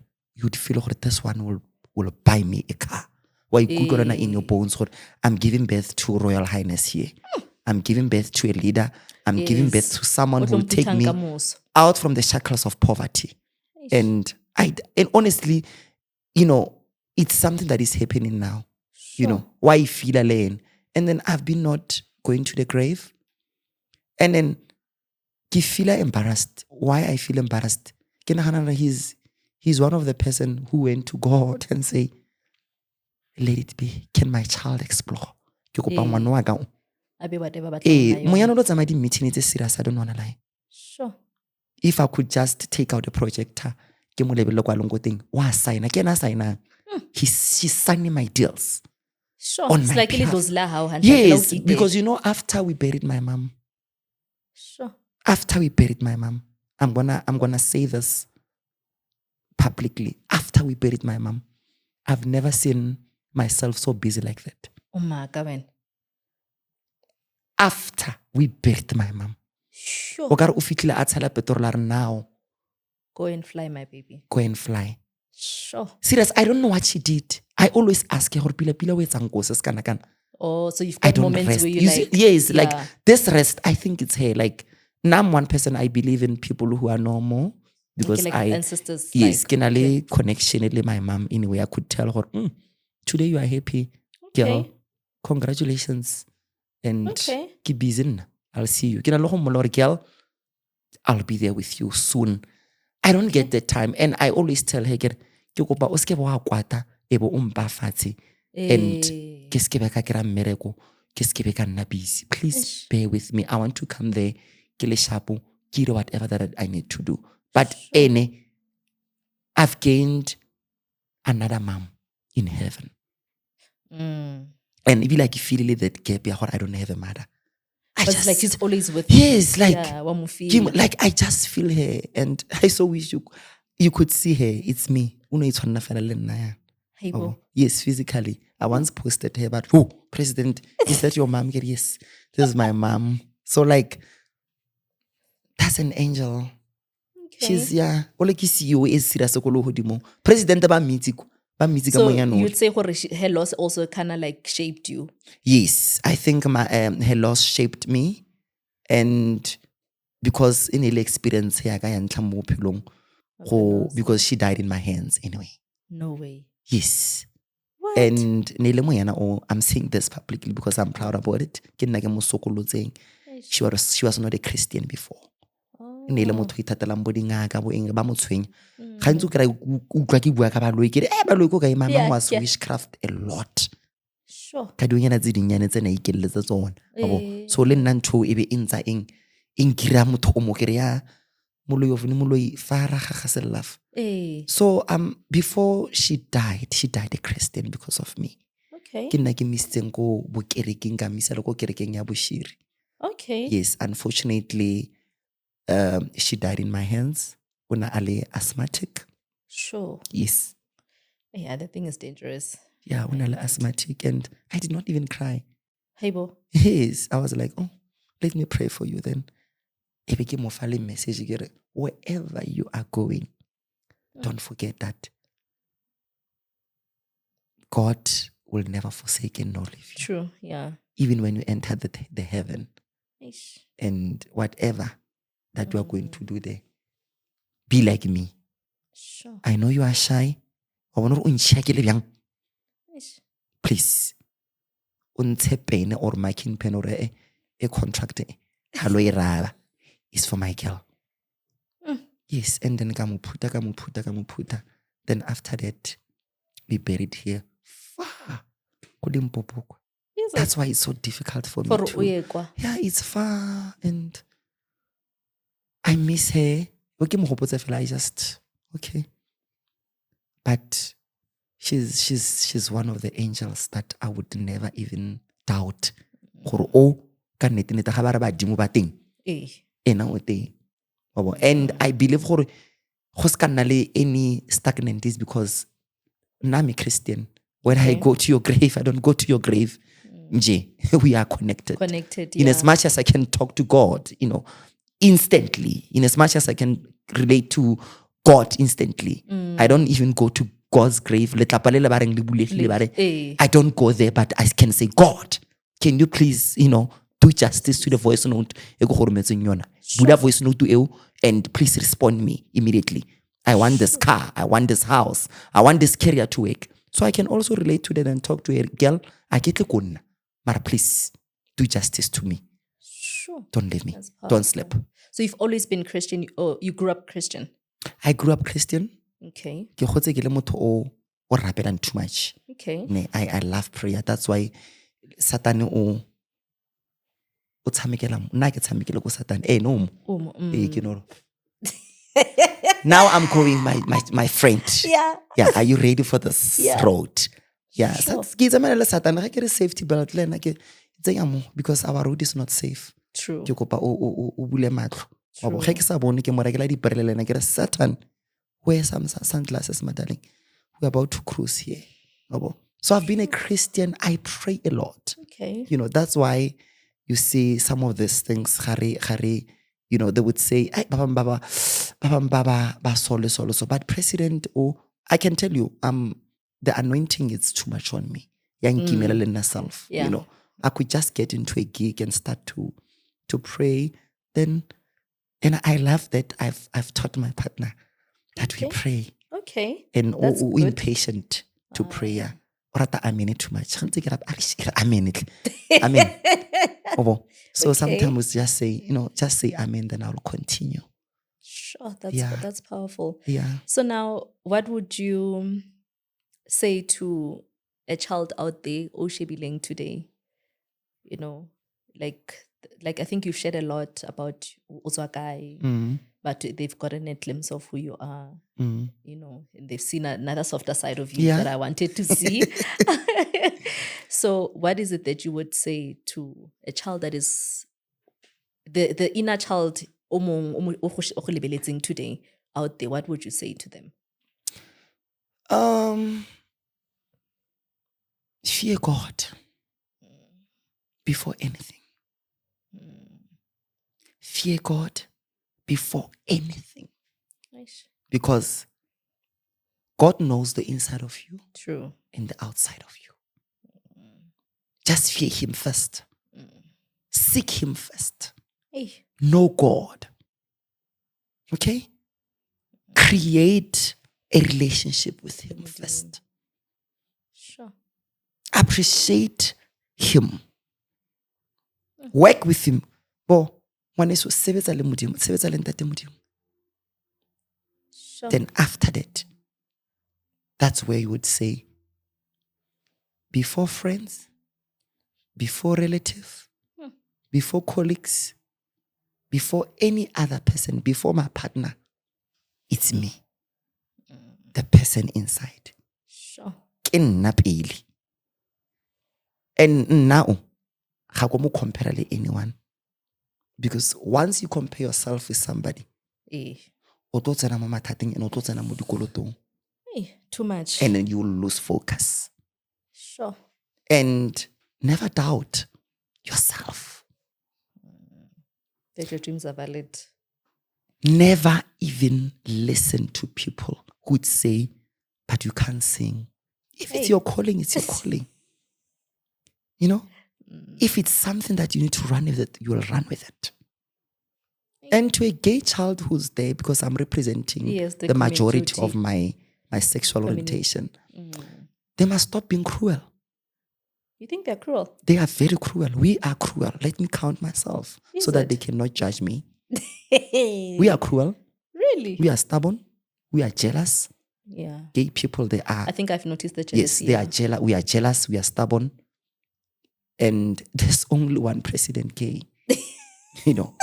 you'd feel this one will buy me a car. Why good in your bones? I'm giving birth to Royal Highness here. I'm giving birth to a leader. I'm giving birth to someone who will take me out from the shackles of poverty. And honestly, you know, it's something that is happening now. Sure. You know, why I feel alone. And then I've been not going to the grave. And then I feel embarrassed. Why I feel embarrassed? He's one of the person who went to God and say, let it be. Can my child explore? Moyano meeting is serious. I don't want to lie. Sure. If I could just take out a projector, he's signing my deals. Sure. On my behalf. Yes, because you know, after we buried my mom. Sure. After we buried my mom, I'm gonna say this publicly. After we buried my mom, I've never seen myself so busy like that. Oh my God. After we buried my mom. Sure. Now. Go and fly, my baby. Go and fly. Sure. Serious, I don't know what she did. I always ask her, oh, so you've got moments rest. where you like... Yes, like this rest, I think it's her. Like, now I'm one person, I believe in people who are normal. Because like ancestors. Yes, connection with my mom anyway. I could tell her, today you are happy. Girl, congratulations. And keep busy. I'll see you. Girl, I'll be there with you soon. I don't get the time. And I always tell her, and please bear with me. I want to come there, whatever that I need to do. But I've gained another mom in heaven. And it be like you feel that gap, I don't have a mother. It's like he's always with yes, you. Like I just feel her, and I so wish you could see her. It's me. Hey, yes, physically. I once posted her, but President, is that your mom? Yes, this is my mom. So like, that's an angel. Okay. She's President ba meeting So you'd say her loss also kind of like shaped you? Yes, I think her loss shaped me, and because in the experience here, because she died in my hands anyway. No way. Yes. What? And I'm saying this publicly because I'm proud about it. She was not a Christian before. Gantsi o kry-a utlwa ke bua ka baloi ke re baloi ko kae mama was witchcraft a lot ka dionyana tse dinnyane tsena ikeletse tsona so le nna ntho e be e ntsa eng nkira motho o mo ke re ya moloi of moloi fa ra ga selaf. So before she died a Christian because of me. Ke nna ke misitseng ko bokerekeng ka misa le ko kerekeng ya boshiri. Yes, unfortunately she died in my hands. Una ale asthmatic. Sure. Yes. Yeah, that thing is dangerous. Yeah, una ale asthmatic, and I did not even cry. Hey, bo. Yes, I was like, oh, let me pray for you then. Ebe ke mo fa le message ke re, wherever you are going, don't forget that God will never forsake and nor leave you. True, yeah. Even when you enter the heaven. And whatever that you are going to do there, be like me. Sure. I know you are shy. Please. Untshe pen or marking pen or a contract. Hello, is for my girl. Yes, and then kamuputa. Then after that, we buried here. Far. That's why it's so difficult for me to. Yeah, it's far, and I miss her. I just okay. But she's one of the angels that I would never even doubt. And I believe any stagnant is because I'm a Christian. When I go to your grave, I don't go to your grave. We are connected. Yeah. In as much as I can talk to God, instantly. In as much as I can relate to God instantly. I don't even go to God's grave. I don't go there, but I can say, God, can you please, do justice to the voice note? Buddha voice note to you, and please respond me immediately. I want this car. I want this house. I want this career to work. So I can also relate to that and talk to a girl. I get the but please do justice to me. Sure. Don't leave me. Don't sleep. So you've always been Christian, or you grew up Christian? I grew up Christian. Okay. Ke gotse ke le motho o rapelang too much. Okay. I love prayer. That's why Satan o tshamekela nna ke tshamekele ko Satan. No. Now I'm calling my friend. Yeah. Yeah, are you ready for this road? Yeah. Sure. Satan ga ke re safety belt le nna ke tsenya mo because our road is not safe. True. Ke kopa o bule matlo. Wa bo ge ke sa bone ke mo rekela diperele lena ke re Satan, wear some sunglasses, my darling. We're about to cruise here. So I've been a Christian. I pray a lot. Okay. That's why you see some of these things, they would say, Baba, solo. But President, I can tell you, the anointing is too much on me. Self, yeah. I could just get into a gig and start to pray. Then, and I love that I've taught my partner that we pray. Okay. And we impatient to prayer. Amen too much. Amen. Amen. So sometimes just say amen, then I'll continue. Sure, that's powerful. Yeah. So now, what would you say to a child out there, Oshebileng today? Like I think you've shared a lot about Uzwakai, but they've gotten a glimpse of who you are. And they've seen another softer side of you that I wanted to see. So what is it that you would say to a child that is the inner child today out there? What would you say to them? Fear God before anything. Fear God before anything. Nice. Because God knows the inside of you True. and the outside of you. Just fear him first. Seek him first. Hey. Know God. Okay? Create a relationship with him first. Sure. Appreciate him. Work with him. Bo, ngwaneso, sebetsa le Modimo, sebetsa le ntate Modimo. Sure. Then after that, that's where you would say, before friends, before relatives, before colleagues, before any other person, before my partner, it's me. The person inside. Sure. Ke nna pele. And now, ga go mo compare le anyone. Because once you compare yourself with somebody, o tlo tsena mo mathateng and o tlo tsena mo dikolotong. Too much. And then you will lose focus. Sure. And never doubt yourself. That your dreams are valid. Never even listen to people who would say, but you can't sing. If it's your calling, it's your calling. You know? If it's something that you need to run with it, you will run with it. And to a gay child who's there, because I'm representing the majority of my sexual orientation, they must stop being cruel. You think they're cruel? They are very cruel. We are cruel. Let me count myself so that they cannot judge me. We are cruel. Really? We are stubborn. We are jealous. Yeah. Gay people, they are. I think I've noticed the jealousy. Yes, they are jealous. We are jealous. We are stubborn. And there's only one president gay. You know,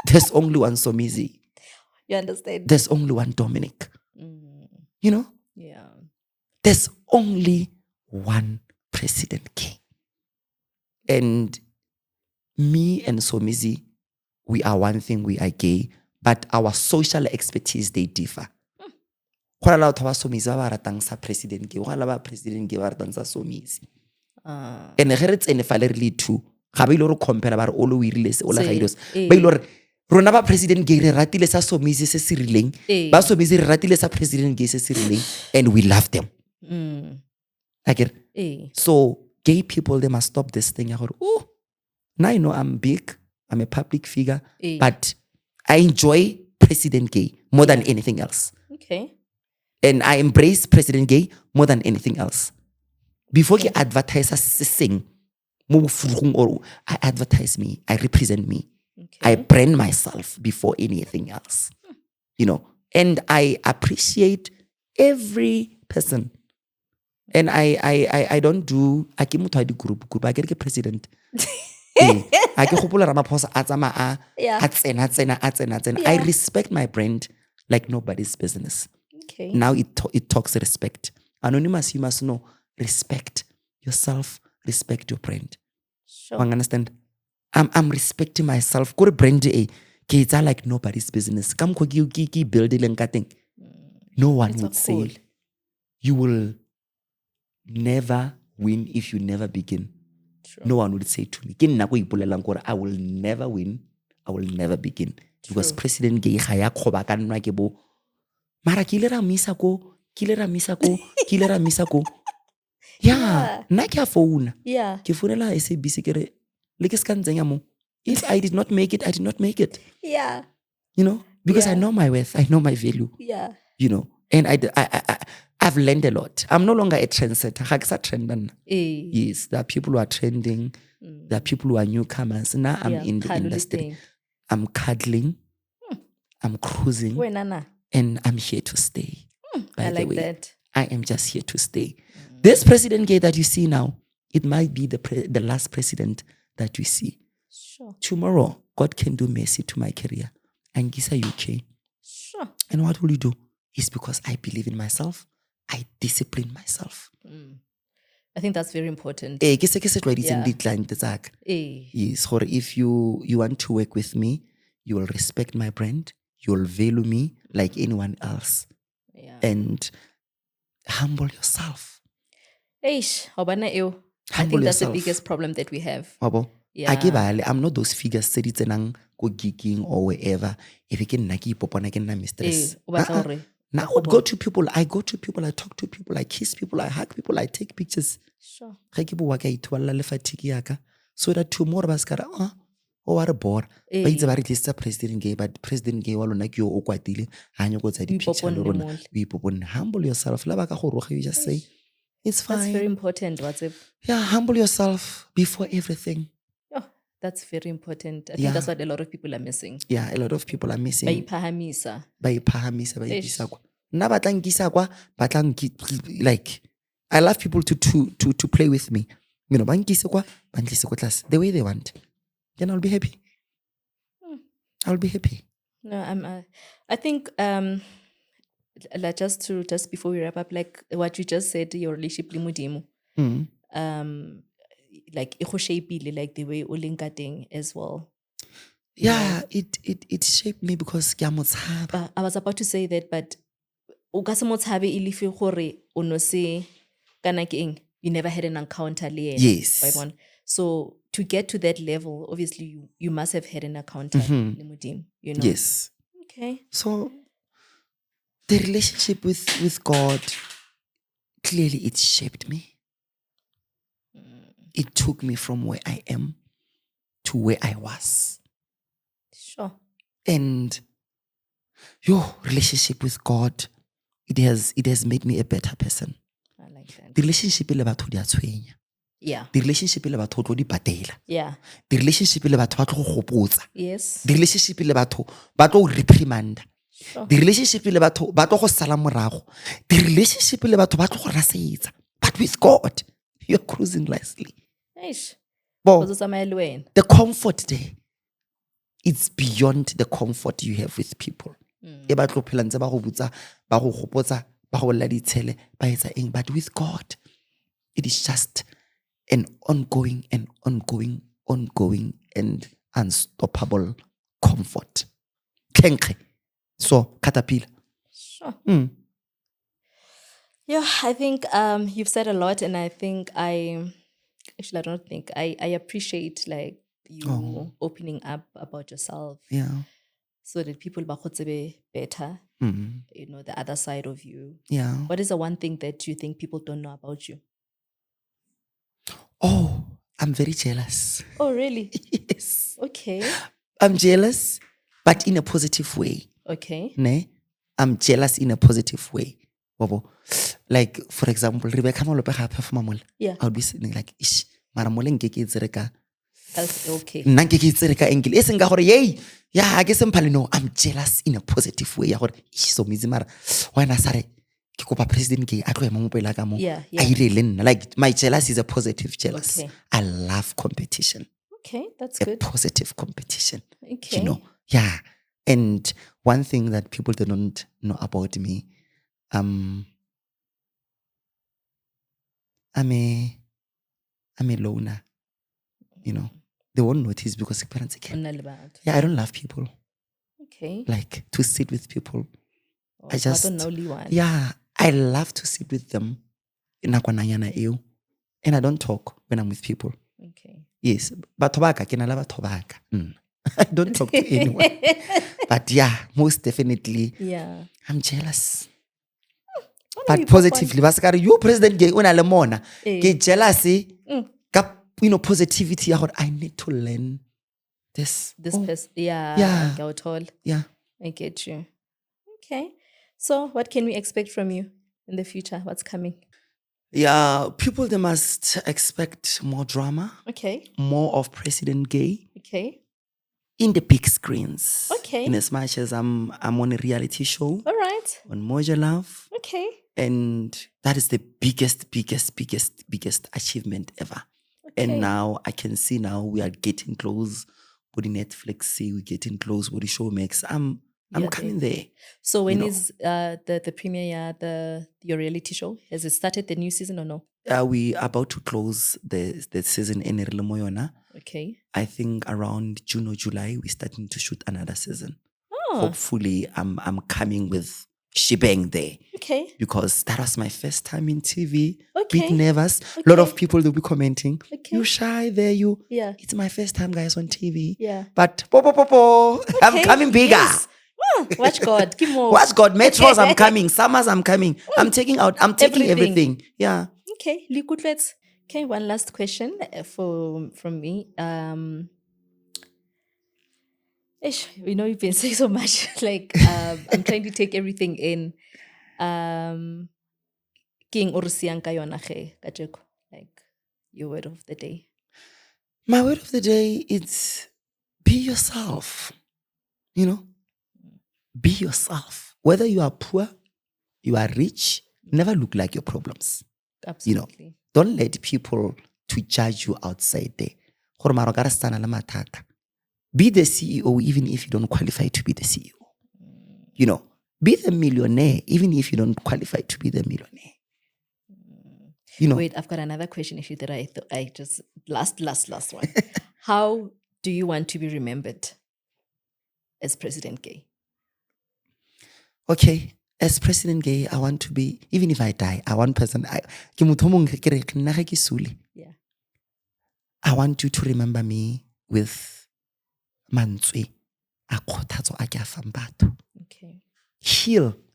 there's only one Somizi. You understand? There's only one Dominic. You know? Yeah. There's only one president gay. And me and Somizi, we are one thing, we are gay, but our social expertise, they differ. Go la batho ba Somizi ba ratang sa president gay, go la ba president gay ba ratang sa Somizi. And ge re tsene fa le re le two, ga ba ile re compare ba re o le o irile se o le ga ile se. Ba ile re rona ba president gay re ratile sa Somizi se se rileng, ba Somizi re ratile sa president gay se se rileng, and we love them. So gay people, they must stop this thing. Oh, now I know I'm big, I'm a public figure, but I enjoy President Gay more than anything else. Okay. And I embrace President Gay more than anything else. Before you advertise a sing, I advertise me, I represent me. Okay. I brand myself before anything else. You know, and I appreciate every person. And I don't do I ke motho a di group I get ke president. I ke gopola Ramaphosa a tsama a tsena. I respect my brand like nobody's business. Okay. Now it talks respect. Anonymous, you must know, respect yourself, respect your brand. Sure. You understand? I'm respecting myself. Go brand it's like nobody's business. Come build thing. No one would say you will never win if you never begin. True. No one would say to me, I will never win, I will never begin. True. Because President Gay Haya Kobakan Rakebo Mara Kilera Misako. Yeah. Nakia phone. Yeah. Kifunela SABC kere. If I did not make it, I did not make it. Yeah. You know? Because I know my worth, I know my value. Yeah. You know? And I've learned a lot. I'm no longer a trendsetter. Yes, there are people who are trending. There are people who are newcomers. Now I'm in the industry. I'm cuddling. I'm cruising. And I'm here to stay. I like that. I am just here to stay. This President Gay that you see now, it might be the last president that we see. Sure. Tomorrow, God can do mercy to my career. And Gisa UK. Sure. And what will you do? It's because I believe in myself. I discipline myself. I think that's very important. Yes, if you want to work with me, you will respect my brand, you will value me like anyone else. Yeah. And humble yourself. I think that's the biggest problem that we have. Yeah. I'm not those figures sitting go geeking or wherever. If you can naki popona can mistress. Now I would go to people, I talk to people, I kiss people, I hug people, I take pictures. Sure. So that tomorrow ba ska ra what a bore. Ba itse ba re tlisa President Gay, but President Gay wa lona ke yo o kwatile ha nyo go tsa di picture le rona. Humble yourself. La ba ka go roga, you just say it's fine. That's very important, Yeah, humble yourself before everything. Oh, that's very important. I think that's what a lot of people are missing. Yeah, a lot of people are missing. Ba ipahamisa. Na batlang kisa kwa, like I love people to play with me. You know, the way they want. Then I'll be happy. I'll be happy. No, I think like just before we wrap up, like what you just said, your relationship le Modimo. Like like the way o leng ka teng as well. Yeah, it shaped me because ke a mo tshaba. I was about to say that, but o ka se mo tshabe e le fe gore o no se kana ke eng, you never had an encounter le yena. Yes. So to get to that level, obviously you must have had an encounter le Modimo, you know. Yes. Okay. So the relationship with God, clearly it shaped me. It took me from where I am to where I was. Sure. And your relationship with God, it has made me a better person. I like that. The relationship le batho di a tshwenya. Yeah. The relationship le batho tlo di patela. Yeah. The relationship le batho ba tlo go gopotsa. Yes. The relationship le batho ba tlo reprimand. Sure. The relationship le batho ba tlo go sala morago. The relationship le batho ba tlo go rasetsa. But with God, you're cruising nicely. Eish. Well, The comfort there, it's beyond the comfort you have with people. But with God, it is just an ongoing and unstoppable comfort. So, caterpillar. Sure. Yeah, I think you've said a lot, and I think I appreciate like you opening up about yourself. Yeah. So that people be better, you know, the other side of you. Yeah. What is the one thing that you think people don't know about you? Oh, I'm very jealous. Oh, really? Yes. Okay. I'm jealous, but in a positive way. Okay. Ne? I'm jealous in a positive way. Like, for example, Rebecca Malope ha perform. Yeah. I would be sitting like, ish, mara moleng ke tsere okay. Nna ke tsere ka angle. Eseng ka gore yey, yeah, I guess no, I'm jealous in a positive way. Ya gore ish so mizi mara wena sare ke kopa president ke a tlo ema mo pela ka mo. Yeah. A ile le nna. Like my jealous is a positive jealous. Okay. I love competition. Okay, that's a good. Positive competition. Okay. You know, yeah. And one thing that people don't know about me, I'm a loner. You know, they won't notice because parents again. Yeah, I don't love people. Okay. Like to sit with people. Oh, I just one. Yeah, I love to sit with them. And I don't talk when I'm with people. Okay. Yes, but I don't talk to anyone. But yeah, most definitely. Yeah. I'm jealous. But positively, you president gay una lemona. Get jealousy. You know, positivity. I need to learn this. Person. Yeah. Yeah. I get you. Okay. So what can we expect from you in the future? What's coming? Yeah, people, they must expect more drama. Okay. More of President Gay. Okay. In the big screens. Okay. In as much as I'm on a reality show. All right. On Moja Love. Okay. And that is the biggest achievement ever. Okay. And now I can see now we are getting close. Body Netflix, we're getting close. Body Showmax. I'm coming there. So when is the premiere? Your reality show? Has it started the new season or no? We are about to close the season in Moyona. Okay. I think around June or July we're starting to shoot another season. Oh. Hopefully, I'm coming with shebang there. Okay. Because that was my first time in TV. Okay. Bit nervous. A lot of people will be commenting. Okay. You shy there, you. Yeah. It's my first time, guys, on TV. Yeah. But I'm coming bigger. Yes. Watch God. Watch God. Metros, I'm coming. Summers, I'm coming. I'm taking everything. Yeah. Okay. Okay, one last question from me. You've been saying so much. I'm trying to take everything in. King Urusian kayona kajeko. Like your word of the day. My word of the day is be yourself. Be yourself. Whether you are poor, you are rich, never look like your problems. Absolutely. Don't let people to judge you outside there. Be the CEO even if you don't qualify to be the CEO. Be the millionaire even if you don't qualify to be the millionaire. Wait, I've got another question issue that I just last one. How do you want to be remembered as President Gay? Okay, as President Gay, I want to be, even if I die, I want you to remember me with mantswe a kgothatso a ke a fang batho. Okay.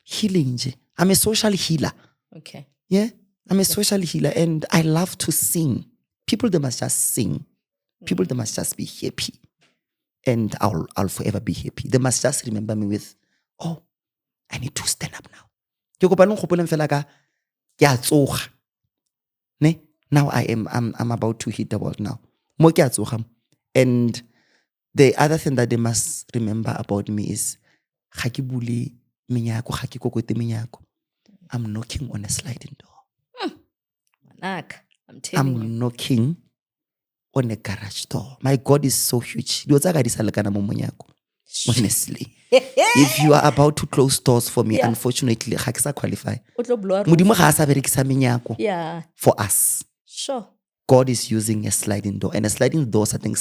Healing. I'm a social healer. Okay. Yeah, I'm a social healer and I love to sing. People, they must just sing. People, they must just be happy. And I'll forever be happy. They must just remember me with, oh, I need to stand up now. Now I'm about to hit the world now. And the other thing that they must remember about me is I'm knocking on a sliding door. I'm knocking on a garage door. My God is so huge. Honestly. If you are about to close doors for me, unfortunately, I can't qualify. Yeah. For us. Sure. God is using a sliding door. And a sliding door, I think,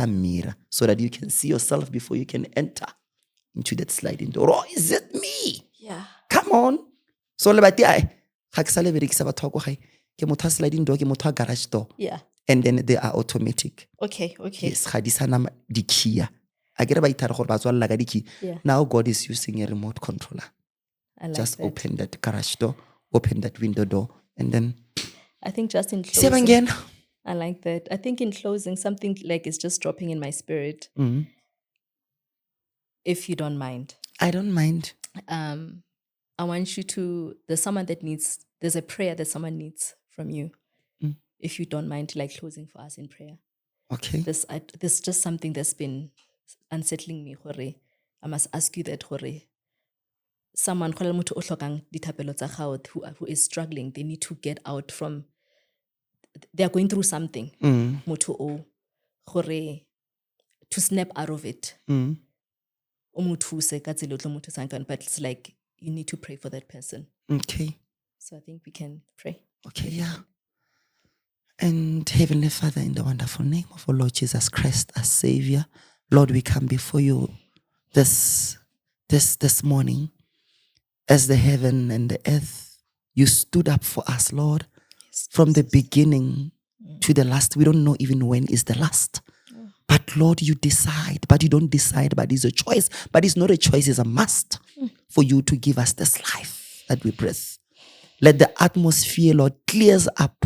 mirror, so that you can see yourself before you can enter into that sliding door. Oh, is it me? Yeah. Come on. So, sliding door, garage door. Yeah. And then they are automatic. Okay. Yes, the key. Now God is using a remote controller. Just open that garage door, open that window door, and then I think just in closing, again. I like that. I think in closing, something like is just dropping in my spirit. Mm-hmm. If you don't mind. I don't mind. I want you to, there's a prayer that someone needs from you. If you don't mind, like closing for us in prayer. Okay. This is just something that's been unsettling me. I must ask you that. Someone who is struggling, they need to get out from, they are going through something. To snap out of it. But it's like you need to pray for that person. Okay. So I think we can pray. Okay, yeah. And Heavenly Father, in the wonderful name of our Lord Jesus Christ, our Savior, Lord, we come before you this morning. As the heaven and the earth, you stood up for us, Lord. Yes, from the beginning to the last. We don't know even when is the last. But Lord, you decide. But you don't decide, but it's a choice. But it's not a choice, it's a must for you to give us this life that we breathe. Let the atmosphere, Lord, clears up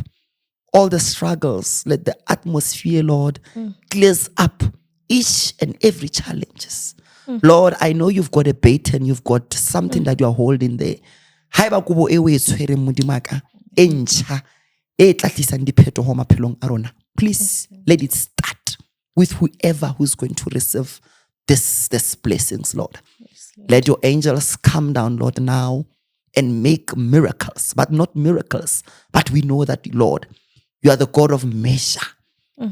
all the struggles. Let the atmosphere, Lord, clears up each and every challenges. Lord, I know you've got a bait and you've got something that you are holding there. Please let it start with whoever who's going to receive this blessings, Lord. Yes, Lord. Let your angels come down, Lord, now and make miracles, but not miracles. But we know that, Lord, you are the God of measure.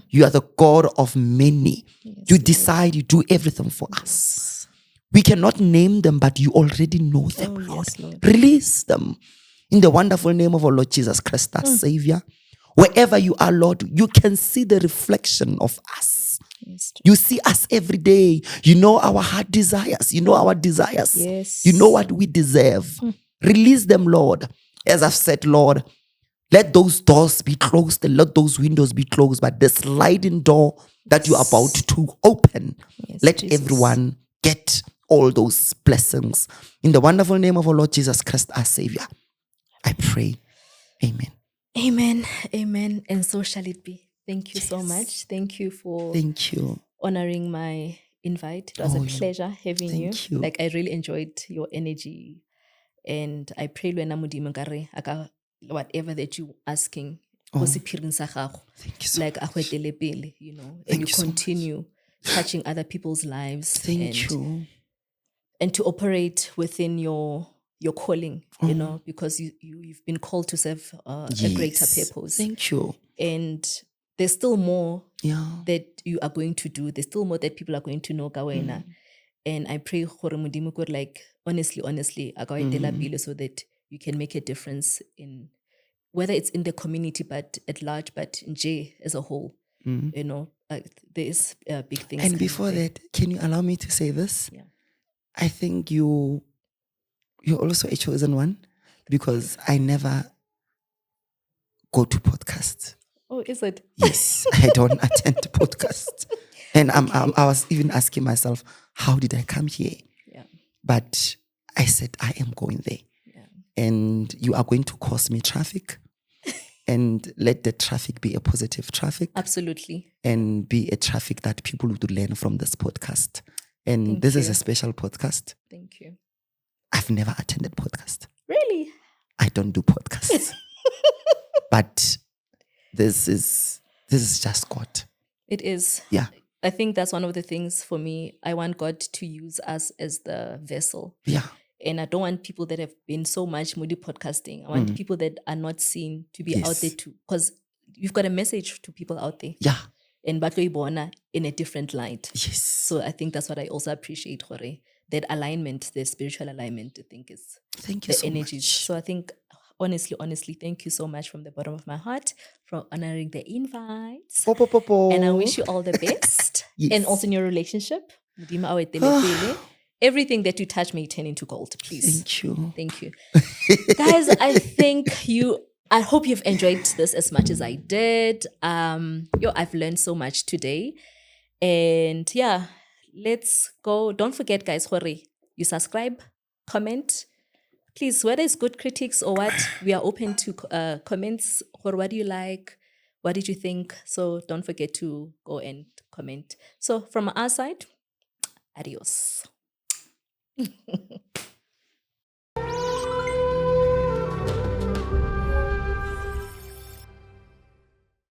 You are the God of many. Yes, you decide, you do everything for us. We cannot name them, but you already know them, Lord. Yes, Lord. Release them in the wonderful name of our Lord Jesus Christ, our Savior. Wherever you are, Lord, you can see the reflection of us. Yes, you see us every day. You know our heart desires. You know our desires. Yes. You know what we deserve. Release them, Lord. As I've said, Lord, let those doors be closed and let those windows be closed. But the sliding door that you're about to open, let Jesus. Everyone get all those blessings. In the wonderful name of our Lord Jesus Christ, our Savior, I pray. Amen. Amen. Amen. And so shall it be. Thank you so much. Thank you for honoring my invite. It was a pleasure having you. Like, I really enjoyed your energy. And I pray whatever that you're asking, Thank you so like much. you know, and you continue touching other people's lives. And to operate within your calling, you know, because you've been called to serve a greater purpose. Thank you. And there's still more that you are going to do. There's still more that people are going to know Gawena. And I pray Gore Modimo God, like honestly, so that you can make a difference in whether it's in the community, but at large, but in J as a whole. You know, there is big things. And before that, can you allow me to say this? Yeah. I think you're also a chosen one, because I never go to podcasts. Oh, is it? Yes, I don't attend podcasts. And I was even asking myself, how did I come here? Yeah. But I said, I am going there. Yeah. And you are going to cause me traffic. And let the traffic be a positive traffic. Absolutely. And be a traffic that people would learn from this podcast. And this is a special podcast. Thank you. I've never attended podcast. Really? I don't do podcasts. But this is just God. It is. Yeah. I think that's one of the things for me. I want God to use us as the vessel. Yeah. And I don't want people that have been so much moody podcasting. I want people that are not seen to be out there too. Because you've got a message to people out there. Yeah. And Batlo Ibona in a different light. Yes. So I think that's what I also appreciate, Hore. That alignment, the spiritual alignment, I think is thank you so energies. much. So I think, honestly, thank you so much from the bottom of my heart for honoring the invites. And I wish you all the best. Yes. And also in your relationship. Everything that you touch may turn into gold, please. Thank you. Guys, I hope you've enjoyed this as much as I did. I've learned so much today. And yeah, let's go. Don't forget, guys, you subscribe, comment. Please, whether it's good critics or what, we are open to comments. What do you like? What did you think? So don't forget to go and comment. So from our side, adios.